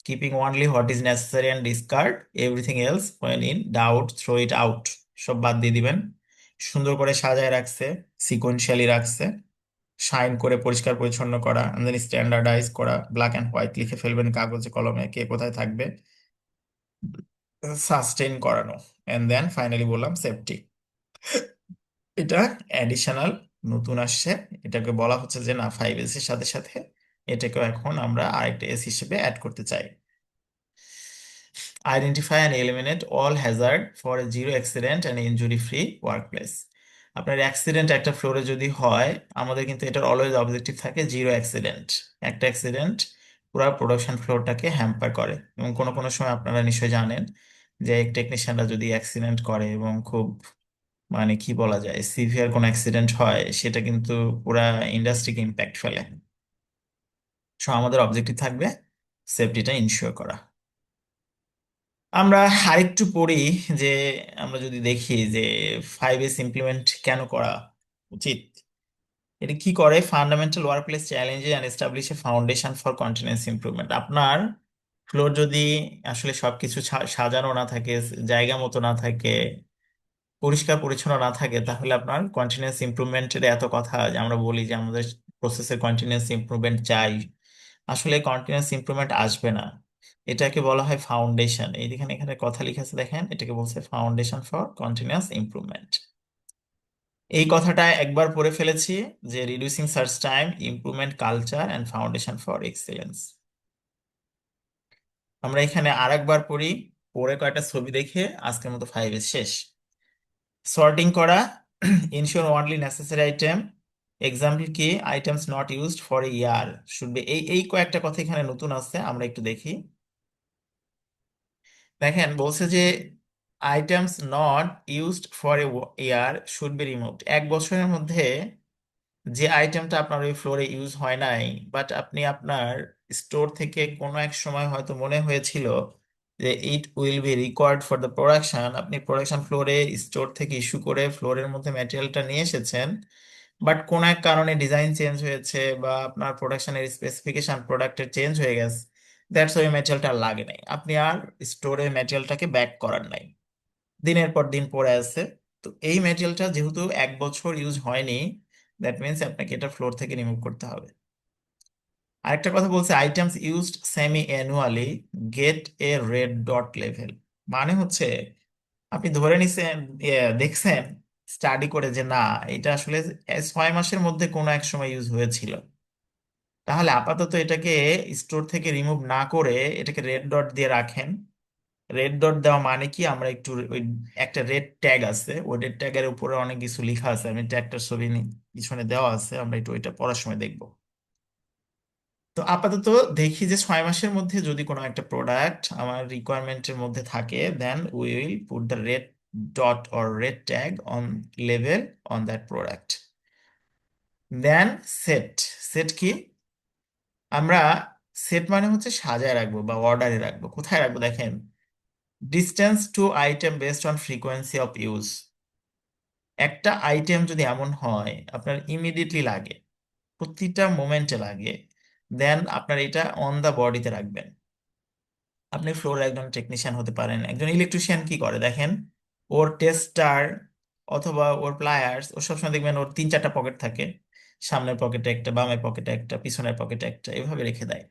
keeping only what is necessary and discard everything else when in doubt throw it out. সব বাদ দিয়ে দিবেন। সুন্দর করে সাজায় রাখছে, সিকোয়েন্সিয়ালি রাখছে, শাইন করে পরিষ্কার পরিচ্ছন্ন করা, দেন স্ট্যান্ডার্ডাইজ করা, ব্ল্যাক অ্যান্ড হোয়াইট লিখে ফেলবেন কাগজে কলমে কে কোথায় থাকবে, সাস্টেইন করানো, এন্ড দেন ফাইনালি বললাম সেফটি। এটা অ্যাডিশনাল, নতুন আসছে। এটাকে বলা হচ্ছে যে না 5S এর সাথে সাথে এটাকেও এখন আমরা আরেকটা এস হিসেবে অ্যাড করতে চাই। Identify and eliminate all Hazard for a zero accident and injury free workplace. আপনার অ্যাক্সিডেন্ট একটা ফ্লোরে যদি হয়, আমাদের কিন্তু এটার অলওয়েজ অবজেক্টিভ থাকে জিরো অ্যাক্সিডেন্ট। একটা অ্যাক্সিডেন্ট পুরো প্রোডাকশন ফ্লোরটাকে হ্যাম্পার করে, এবং কোনো কোনো সময় আপনারা নিশ্চয়ই জানেন যে টেকনিশিয়ানরা যদি অ্যাক্সিডেন্ট করে এবং খুব মানে কি বলা যায় সিভিয়ার কোনো অ্যাক্সিডেন্ট হয়, সেটা কিন্তু পুরা ইন্ডাস্ট্রিকে ইম্প্যাক্ট ফেলে। সো আমাদের অবজেক্টিভ থাকবে সেফটিটা ইনশিওর করা। আমরা আরেকটু পড়ি যে আমরা যদি দেখি যে 5S ইমপ্লিমেন্ট কেন করা উচিত। এটা কি করে? Fundamental workplace challenges and establish a foundation for continuous improvement. আপনার ফ্লোর যদি আসলে সবকিছু সাজানো না থাকে, জায়গা মতো না থাকে, পরিষ্কার পরিচ্ছন্ন না থাকে, তাহলে আপনার কন্টিনিউয়াস ইমপ্রুভমেন্টের এত কথা যে আমরা বলি যে আমাদের প্রসেসের কন্টিনিউয়াস ইমপ্রুভমেন্ট চাই, আসলে কন্টিনিউয়াস ইমপ্রুভমেন্ট আসবে না। এটাকে বলা হয় ফাউন্ডেশন। এইখানে এখানে কথা লিখে আছে দেখেন, এটাকে বলছে ফাউন্ডেশন ফর কন্টিনিউয়াস ইমপ্রুভমেন্ট। এই কথাটা একবার পড়ে ফেলেছি, যে reducing search time, improvement culture and foundation for excellence. আমরা এখানে আরেকবার পড়ি, পরে কয়েকটা ছবি দেখে আজকের মতো 5S শেষ। সর্টিং করা, ensure only necessary item, example কি items not used for a year should be, এই কয়েকটা কথা এখানে নতুন আছে, আমরা একটু দেখি। দেখেন বলছে যে items not used for a year should B removed. 1 বছরের মধ্যে যে আইটেমটা আপনার ওই ফ্লোরে ইউজ হয় নাই, বাট আপনি আপনার স্টোর থেকে কোনো এক সময় হয়তো মনে হয়েছিল যে ইট will be required for the production, আপনি প্রোডাকশন ফ্লোরে স্টোর থেকে ইস্যু করে ফ্লোরের মধ্যে ম্যাটেরিয়ালটা নিয়ে এসেছেন, বাট কোনো এক কারণে ডিজাইন চেঞ্জ হয়েছে বা আপনার প্রোডাকশনের স্পেসিফিকেশন প্রোডাক্টের চেঞ্জ হয়ে গেছে, দ্যাটস ওই ম্যাটেরিয়ালটা লাগে নাই, আপনি আর স্টোরে ম্যাটেরিয়ালটাকে ব্যাক করার নাই, দিনের পর দিন পড়ে আছে। তো এই ম্যাটেরিয়ালটা যেহেতু 1 বছর ইউজ হয়নি, দ্যাট মিনস আপনাকে এটা ফ্লোর থেকে রিমুভ করতে হবে। আরেকটা কথা বলছে, items used semi annually gate a red dot level. মানে হচ্ছে আপনি ধরে নিছেন, দেখছেন স্টাডি করে যে না, এটা আসলে 6 মাসের মধ্যে কোনো এক সময় ইউজ হয়েছিল, তাহলে আপাতত এটাকে স্টোর থেকে রিমুভ না করে এটাকে রেড ডট দিয়ে রাখেন। রেড ডট দেওয়া মানে কি, আমরা একটু ওই একটা রেড ট্যাগ আছে, ওই রেড ট্যাগের উপরে অনেক কিছু লেখা আছে, আমি ট্যাগটার ছবি পিছনে দেওয়া আছে, আমরা একটু ওইটা পড়ার সময় দেখবো। তো আপাতত দেখি যে 6 মাসের মধ্যে যদি কোনো একটা প্রোডাক্ট আমার রিকোয়ারমেন্টের মধ্যে থাকে, then we will put the red dot or red tag on level on that product. Then set. Set কি? আমরা সেট মানে হচ্ছে সাজায় রাখবো বা অর্ডারে রাখবো। কোথায় রাখবো দেখেন, distance to item based on frequency of use. একটা আইটেম যদি এমন হয় আপনার ইমিডিয়েটলি লাগে, প্রতিটা মোমেন্টে লাগে, দেন আপনার এটা অন দা বডিতে রাখবেন। আপনি ফ্লোরে একজন টেকনিশিয়ান হতে পারেন, একজন ইলেকট্রিশিয়ান কি করে দেখেন, ওর টেস্টার অথবা ওর প্লায়ার্স, ওর সবসময় দেখবেন ওর 3-4টা পকেট থাকে, সামনের পকেটে একটা, বামের পকেটে একটা, পিছনের পকেটে একটা, এভাবে রেখে দেয়।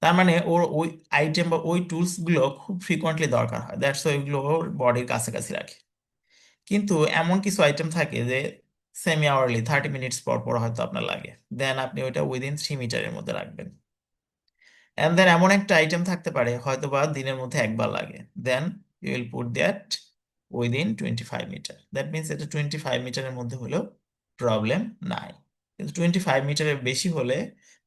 তার মানে ওর ওই আইটেম বা ওই টুলস গুলো খুব ফ্রিকোয়েন্টলি দরকার হয়, দ্যাটস ওইগুলো ওর বডির কাছাকাছি রাখে। কিন্তু এমন কিছু আইটেম থাকে যে সেমি আওয়ারলি, 30 মিনিটস পর পর হয়তো আপনার লাগে, দেন আপনি ওইটা উইদিন 3 মিটারের মধ্যে রাখবেন। এন্ড দেন এমন একটা আইটেম থাকতে পারে হয়তো বা দিনের মধ্যে একবার লাগে, then you will put that within 25 metre. That means এটা 25 মিটারের মধ্যে হলেও প্রবলেম নাই। কিন্তু 25 মিটারের বেশি হলে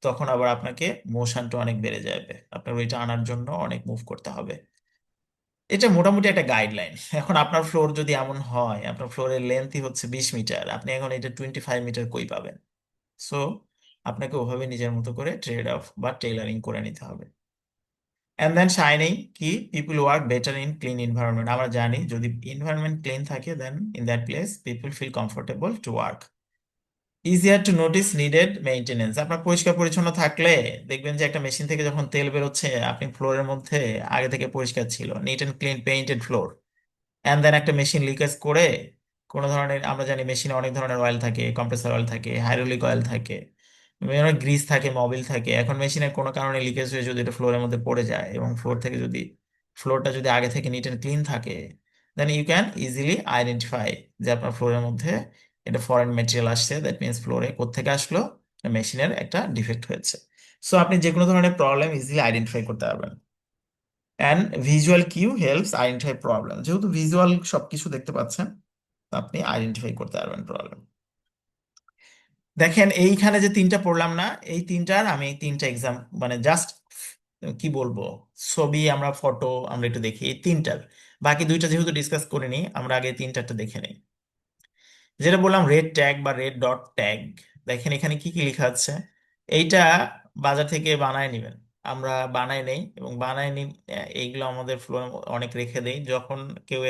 তখন আবার আপনাকে মোশনটা অনেক বেড়ে যাবে, আপনার ওইটা আনার জন্য অনেক মুভ করতে হবে। এটা মোটামুটি একটা গাইডলাইন। এখন আপনার ফ্লোর যদি এমন হয়, আপনার ফ্লোরের লেন্থই হচ্ছে 20 মিটার, আপনি এখন এটা 25 মিটার কই পাবেন? সো আপনাকে ওভাবে নিজের মতো করে ট্রেড অফ বা টেইলারিং করে নিতে হবে। এন্ড দেন শাইনিং কি, people work better in clean environment. আমরা জানি যদি এনভায়রনমেন্ট ক্লিন থাকে, then in that place people feel comfortable to work. Easier to notice needed maintenance. আপনার পরিষ্কার পরিচ্ছন্ন থাকলে দেখবেন যে একটা মেশিন থেকে যখন তেল বেরোচ্ছে, আপনি ফ্লোরের মধ্যে আগে থেকে পরিষ্কার ছিল, neat and clean painted floor, and then একটা মেশিন লিকেজ করে, কোনো ধরনের, আমরা জানি মেশিনে অনেক ধরনের অয়েল থাকে, কম্প্রেসর অয়েল থাকে, হাইড্রোলিক অয়েল থাকে, অনেক গ্রিস থাকে, মোবিল থাকে। এখন মেশিনের কোনো কারণে লিকেজ হয়ে যদি এটা ফ্লোরের মধ্যে পড়ে যায় এবং ফ্লোরটা যদি আগে থেকে নিট এন্ড ক্লিন থাকে, then you can easily identify যে আপনার ফ্লোরের মধ্যে এটা ফরেন মেটেরিয়াল আসছে, দ্যাট মিনস ফ্লোরে কোত্থেকে আসলো, মেশিনের একটা ডিফেক্ট হয়েছে। সো আপনি যে কোনো ধরনের প্রবলেম ইজিলি আইডেন্টিফাই করতে পারবেন। And visual cue helps identify problem. যেহেতু ভিজুয়াল সবকিছু দেখতে পাচ্ছেন, তো আপনি আইডেন্টিফাই করতে পারবেন প্রবলেম। দেখেন এইখানে যে তিনটা পড়লাম না, এই তিনটার আমি তিনটা এক্সাম, মানে জাস্ট কি বলবো, ছবি, আমরা ফটো আমরা একটু দেখি এই তিনটার। বাকি দুইটা যেহেতু ডিসকাস করিনি, আমরা আগে তিনটারটা দেখে নিই। যেটা বললাম রেড ট্যাগ বা রেড ডট ট্যাগ, দেখেন এখানে কি কি লেখা আছে। এইটা বাজার থেকে বানায় নেবেন, আমরা বানাই নেই এবং বানাই নি। এইগুলো আমাদের ফ্লোর অনেক রেখে দেই, যখন কেউ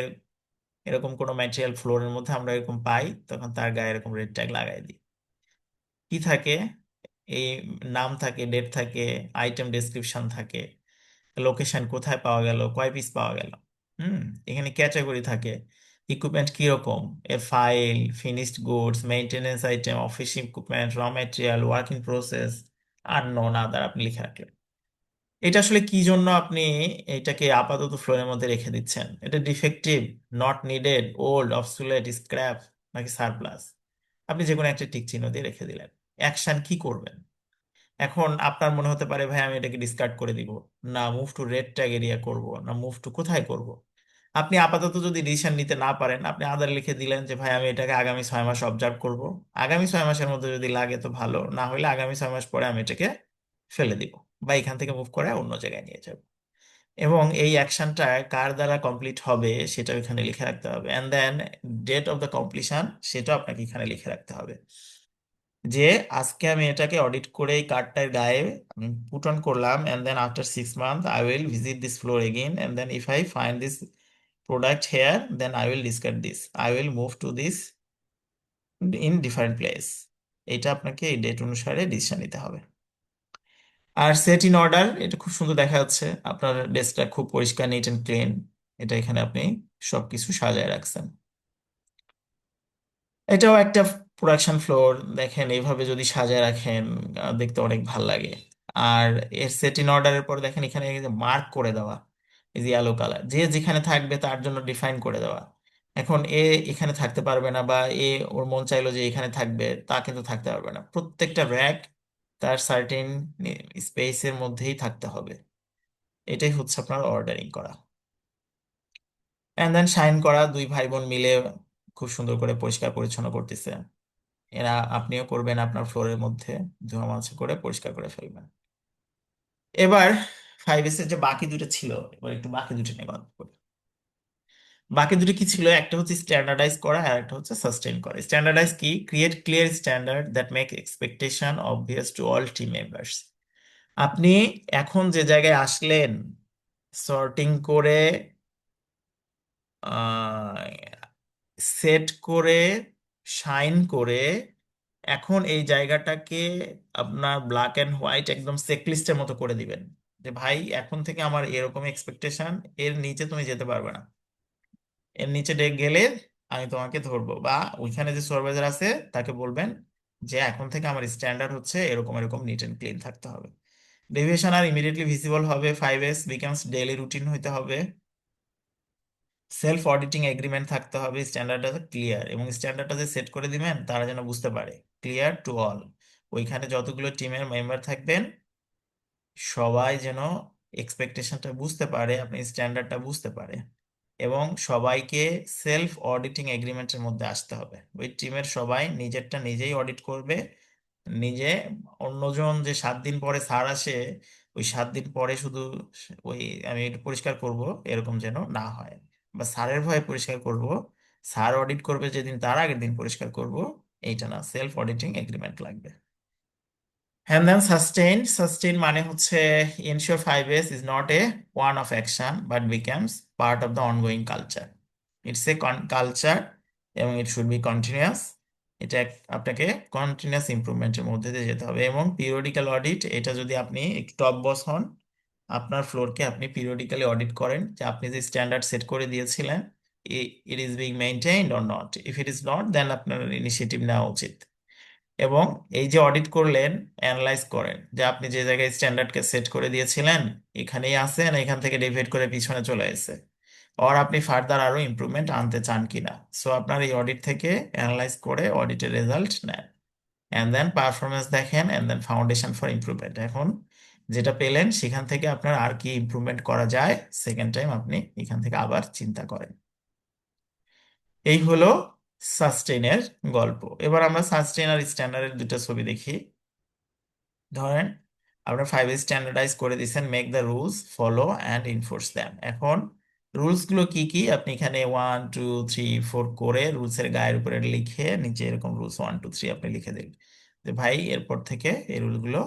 এরকম কোনো ম্যাটেরিয়াল ফ্লোরের মধ্যে আমরা এরকম পাই, তখন তার গায়ে এরকম রেড ট্যাগ লাগাই দিই। কি থাকে? এই নাম থাকে, ডেট থাকে, আইটেম ডেসক্রিপশন থাকে, লোকেশন কোথায় পাওয়া গেল, কয় পিস পাওয়া গেল। হুম। এখানে ক্যাটাগরি থাকে, ইকুইপমেন্ট কিরকম, এর file, finished goods, maintenance item, office equipment, raw material, working process, আর নন আদার আপনি লিখে রাখলেন। এটা আসলে কি জন্য আপনি এটাকে আপাতত ফ্লোরের মধ্যে রেখে দিচ্ছেন? এটা defective, not needed, old, obsolete, scrap, নাকি সারপ্লাস? আপনি যে কোনো একটা টিক চিহ্ন দিয়ে রেখে দিলেন। অ্যাকশন কি করবেন? এখন আপনার মনে হতে পারে ভাই আমি এটাকে ডিসকার্ড করে দিব, না move to red tag area করব, না মুভ টু কোথায় করব। আপনি আপাতত যদি ডিসিশন নিতে না পারেন, আপনি আদার লিখে দিলেন যে ভাই আমি এটাকে আগামী 6 মাস অবজার্ভ করব, আগামী 6 মাসের মধ্যে যদি লাগে তো ভালো, না হলে আগামী 6 মাস পরে আমি এটাকে ফেলে দিব বা এখান থেকে মুভ করে অন্য জায়গায় নিয়ে যাব। এবং এই অ্যাকশনটা কার দ্বারা কমপ্লিট হবে সেটা এখানে লিখে রাখতে হবে, and then date of the completion সেটা আপনাকে এখানে লিখে রাখতে হবে। যে আজকে আমি এটাকে অডিট করে এই কার্ডটার গায়ে পুট অন করলাম, and then after 6 month I will visit this floor again, and then if I find this product here then I will discard this, I will move to this in different place. এটা আপনাকে এই ডেট অনুসারে ডিসিশন নিতে হবে। আর সেট ইন অর্ডার, এটা খুব সুন্দর দেখা যাচ্ছে, আপনার ডেস্কটা খুব পরিষ্কার, নিট এন্ড ক্লিন। এটা এখানে আপনি সবকিছু সাজায় রাখছেন। এটাও একটা প্রোডাকশন ফ্লোর, দেখেন এইভাবে যদি সাজায় রাখেন দেখতে অনেক ভাল লাগে। আর এর সেট ইন অর্ডারের পর দেখেন এখানে মার্ক করে দেওয়া, এই যে ইয়েলো কালার, যে যেখানে থাকবে তার জন্য ডিফাইন করে দেওয়া। এখন এ এখানে থাকতে পারবে না, বা এ ওর মন চাইলো যে এখানে থাকবে, তা কিন্তু থাকতে পারবে না। প্রত্যেকটা র্যাক তার সার্টেন স্পেসের মধ্যেই থাকতে হবে। এটাই হচ্ছে আপনার অর্ডারিং করা। এন্ড দেন শাইন করা, দুই ভাই বোন মিলে খুব সুন্দর করে পরিষ্কার পরিচ্ছন্ন করতেছে। এরা আপনিও করবেন আপনার ফ্লোরের মধ্যে, ধোয়া মোছা করে পরিষ্কার করে ফেলবেন। এবার 5S এর যে বাকি দুটো ছিল, এবার একটু বাকি দুটো নিয়ে গল্প করি। বাকি দুটো কি ছিল? একটা হচ্ছে স্ট্যান্ডার্ডাইজ করা, আর একটা হচ্ছে সাস্টেইন করা। স্ট্যান্ডার্ডাইজ কি? Create clear standard that make expectation obvious to all team members. আপনি এখন যে জায়গায় আসলেন, সর্টিং করে, সেট করে, শাইন করে, এখন এই জায়গাটাকে আপনার ব্ল্যাক এন্ড হোয়াইট একদম চেকলিস্টের মতো করে দিবেন, যে ভাই এখন থেকে আমার এরকম এক্সপেকটেশন, এর নিচে তুমি যেতে পারবে না, এর নিচে গেলে আমি তোমাকে ধরবো। বা ওইখানে যে সুপারভাইজার আছে তাকে বলবেন যে এখন থেকে আমার স্ট্যান্ডার্ড হচ্ছে এরকম এরকম, নিট এন্ড ক্লিন থাকতে হবে। ডেভিয়েশন আর ইমিডিয়েটলি ভিজিবল হবে। 5S বিকামস ডেইলি রুটিন হইতে হবে। সেলফ অডিটিং এগ্রিমেন্ট থাকতে হবে। স্ট্যান্ডার্ডটা ক্লিয়ার, এবং স্ট্যান্ডার্ডটা যে সেট করে দিবেন তারা যেন বুঝতে পারে, ক্লিয়ার টু অল। ওইখানে যতগুলো টিমের মেম্বার থাকবেন সবাই যেন এক্সপেকটেশনটা বুঝতে পারে, আপনি স্ট্যান্ডার্ডটা বুঝতে পারে। এবং সবাইকে সেলফ অডিটিং এগ্রিমেন্টের মধ্যে আসতে হবে। ওই টিমের সবাই নিজেরটা নিজেই অডিট করবে নিজে। অন্যজন যে 7 দিন পরে স্যার আসে, ওই 7 দিন পরে শুধু ওই আমি একটু পরিষ্কার করব, এরকম যেন না হয়। বা স্যারের ভয়ে পরিষ্কার করব, স্যার অডিট করবে যেদিন তার আগের দিন পরিষ্কার করব, এইটা না, সেলফ অডিটিং এগ্রিমেন্ট লাগবে। And then sustain. Sustain মানে হচ্ছে ensure 5S is not a one of action but becomes part of the ongoing culture. It's a culture এবং it should be continuous. এটা আপনাকে কন্টিনিউয়াস ইমপ্রুভমেন্টের মধ্যে দিয়ে যেতে হবে। এবং পিরিয়ডিক্যাল অডিট, এটা যদি আপনি একটু টপ বস হন, আপনার ফ্লোরকে আপনি পিরিয়ডিক্যালি অডিট করেন যে আপনি যে স্ট্যান্ডার্ড সেট করে দিয়েছিলেন, it is being maintained or not. If it is not, then আপনার ইনিশিয়েটিভ নেওয়া উচিত। এবং এই যে অডিট করলেন, অ্যানালাইজ করেন যে আপনি যে জায়গায় স্ট্যান্ডার্ডকে সেট করে দিয়েছিলেন এখানেই আছেন, এখান থেকে ডেভিয়েট করে পিছনে চলে এসেছে, আর আপনি ফার্দার আরো ইমপ্রুভমেন্ট আনতে চান কিনা। সো আপনার এই অডিট থেকে অ্যানালাইজ করে অডিটের রেজাল্ট নেন, এন্ড দেন পারফরমেন্স দেখেন, and then foundation for improvement. এখন যেটা পেলেন সেখান থেকে আপনার আর কি ইমপ্রুভমেন্ট করা যায়, সেকেন্ড টাইম আপনি এখান থেকে আবার চিন্তা করেন। এই হলো সাস্টেইনের গল্প। এবার আমরা সাস্টেইন আর স্ট্যান্ডার্ডের দুটো ছবি দেখি। ধরেন আপনার 5 স্ট্যান্ডার্ডাইজ করে দিয়েছেন, make the rules, follow and enforce them. এখন রুলস গুলো কি কি, আপনি এখানে 1 2 3 4 করে রুলস এর গায়ের উপরে লিখে নিচে এরকম রুলস 1 2 3 আপনি লিখে দিন, যে ভাই এরপর থেকে এই রুল গুলো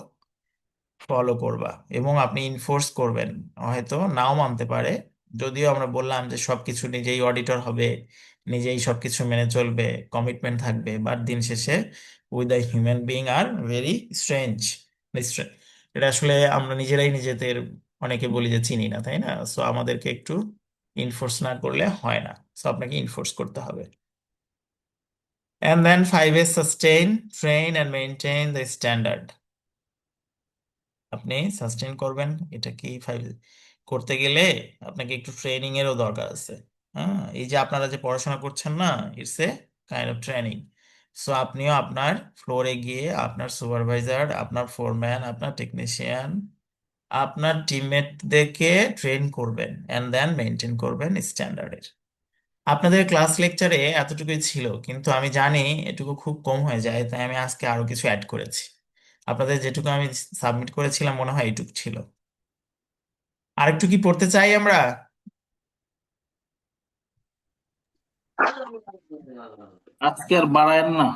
ফলো করবা, এবং আপনি ইনফোর্স করবেন। হয়তো নাও মানতে পারে, যদিও আমরা বললাম যে সবকিছু নিজেই অডিটর হবে, নিজেই সবকিছু মেনে চলবে, কমিটমেন্ট থাকবে, বাট দিন শেষে we the human being are very strange. এটা আসলে আমরা নিজেরাই নিজেদের অনেকে বলি যে চিনি না, তাই না? সো আমাদেরকে একটু ইনফোর্স না করলে হয় না, সো আপনাকে ইনফোর্স করতে হবে। And then 5S sustain, train and maintain the standard. আপনি সাস্টেইন করবেন, এটা কি ফাইভ করতে গেলে আপনাকে একটু ট্রেনিং এরও দরকার আছে। হ্যাঁ, এই যে আপনারা যে পড়াশোনা করছেন না, it's a kind of training. So আপনিও আপনার ফ্লোরে গিয়ে আপনার সুপারভাইজার, আপনার ফোরম্যান, আপনার টেকনিশিয়ান, আপনার টিমমেটদেরকে ট্রেন করবেন, এন্ড দেন মেনটেন করবেন স্ট্যান্ডার্ডের। আপনাদের ক্লাস লেকচারে এতটুকুই ছিল, কিন্তু আমি জানি এটুকু খুব কম হয়ে যায়, তাই আমি আজকে আরো কিছু অ্যাড করেছি। আপনাদের যেটুকু আমি সাবমিট করেছিলাম মনে হয় এইটুকু ছিল। আরেকটু কি পড়তে চাই আমরা? আজকে আর বাড়ায়েন না।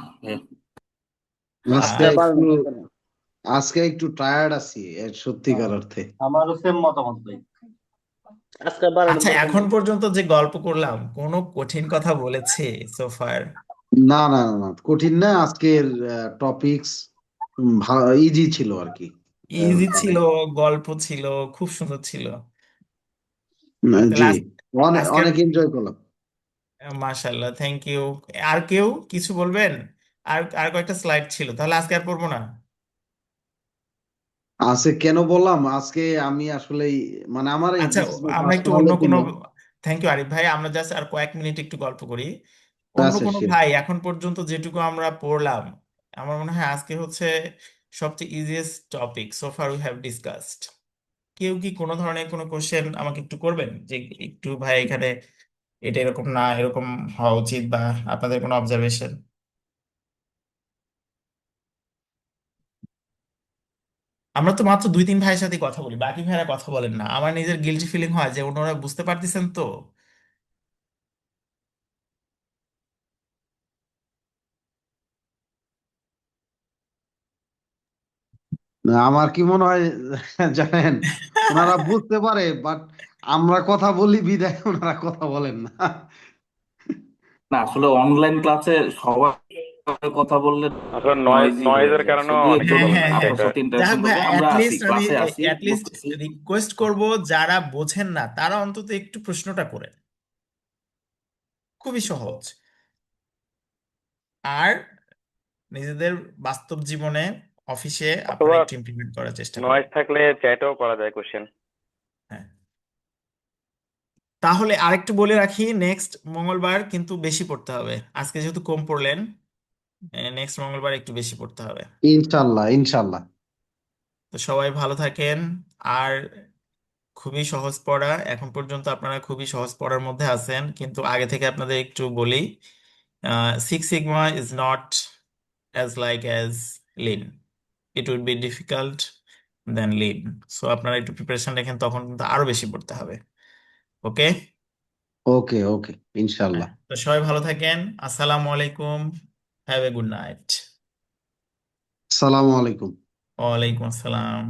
আজকে আজকে আহ, পারেন একটু না কেন? আজকে একটু টায়ার্ড আছি হ্যাঁ, সত্যিকার অর্থে। আমারও সেম মতামত ভাই। আজকে পারেন আচ্ছা, না কেন? এখন পর্যন্ত যে গল্প করলাম কোনো কঠিন কথা বলেছে সোফার? না না না না, কঠিন না। আজকের টপিকস ইজি ছিল আর কি। ইজি মানে ছিল, গল্প ছিল, খুব সুন্দর ছিল। তাহলে জি, অনেক আজকের অনেক এনজয় করলাম। মাশাল্লাহ, থ্যাংক ইউ। আর কেউ কিছু বলবেন? আর আর কয়েকটা স্লাইড ছিল, তাহলে আজকে আর পড়বো না। আজকে কেন বললাম, আজকে আমি আসলে মানে আমার এই আচ্ছা, বিসিএস আমরা একটু পার্সোনাল অন্য কোনো, ওপিনিয়ন। থ্যাংক ইউ আরিফ ভাই, আমরা জাস্ট আর কয়েক মিনিট একটু গল্প করি। অন্য আচ্ছা কোনো শিওর। ভাই এখন পর্যন্ত যেটুকু আমরা পড়লাম, আমার মনে হয় আজকে হচ্ছে সবচেয়ে easiest topic so far we have discussed. কেউ কি কোনো ধরনের কোনো কোশ্চেন আমাকে একটু করবেন, যে একটু ভাই এখানে এটা এরকম না এরকম হওয়া উচিত, বা আপনাদের কোনো অবজারভেশন? আমরা তো মাত্র দুই তিন ভাইয়ের সাথে কথা বলি, বাকি ভাইয়েরা কথা বলেন না, আমার নিজের গিলটি ফিলিং হয় যে ওনারা বুঝতে পারতেছেন তো। না, আমার কি মনে হয় জানেন, ওনারা বুঝতে পারে বাট আমরা কথা বলি বিদায় ওনারা কথা বলেন না। না আসলে অনলাইন ক্লাসে সবাই কথা বললে আসলে নয়েজি হয়ে নয়েজের যায়, কারণেও শুধু অনেকে একজন হ্যাঁ বলে না হ্যাঁ হ্যাঁ, এটা আপনার এটা সাথে যাই হোক ইন্টারাকশন ভাই, করবে, আমরা আছি, আমি ক্লাসে আছি, অ্যাটলিস্ট বুঝতেছি। রিকোয়েস্ট করব, যারা বোঝেন না তারা অন্তত একটু প্রশ্নটা করেন। খুবই সহজ। আর নিজেদের বাস্তব জীবনে, অফিসে আপনারা অথবা একটু ইমপ্লিমেন্ট করার চেষ্টা নয়েজ করেন। থাকলে চ্যাটও করা যায় কোশ্চেন। হ্যাঁ, তাহলে আরেকটু বলে রাখি, নেক্সট মঙ্গলবার কিন্তু বেশি পড়তে হবে। আজকে যেহেতু কম পড়লেন, নেক্সট মঙ্গলবার একটু বেশি পড়তে হবে। ইনশাল্লাহ ইনশাল্লাহ। তো সবাই ভালো থাকেন। আর খুবই সহজ পড়া, এখন পর্যন্ত আপনারা খুবই সহজ পড়ার মধ্যে আছেন, কিন্তু আগে থেকে আপনাদের একটু বলি, six sigma is not as like as lean, it will be difficult than lean. So আপনারা একটু প্রিপারেশন রাখেন, তখন কিন্তু আরো বেশি পড়তে হবে। ওকে। ওকে ওকে, ইনশাল্লাহ। তো সবাই ভালো থাকেন। আসসালামু আলাইকুম। Have a good night. সালামু আলাইকুম। ওয়ালাইকুম আসসালাম।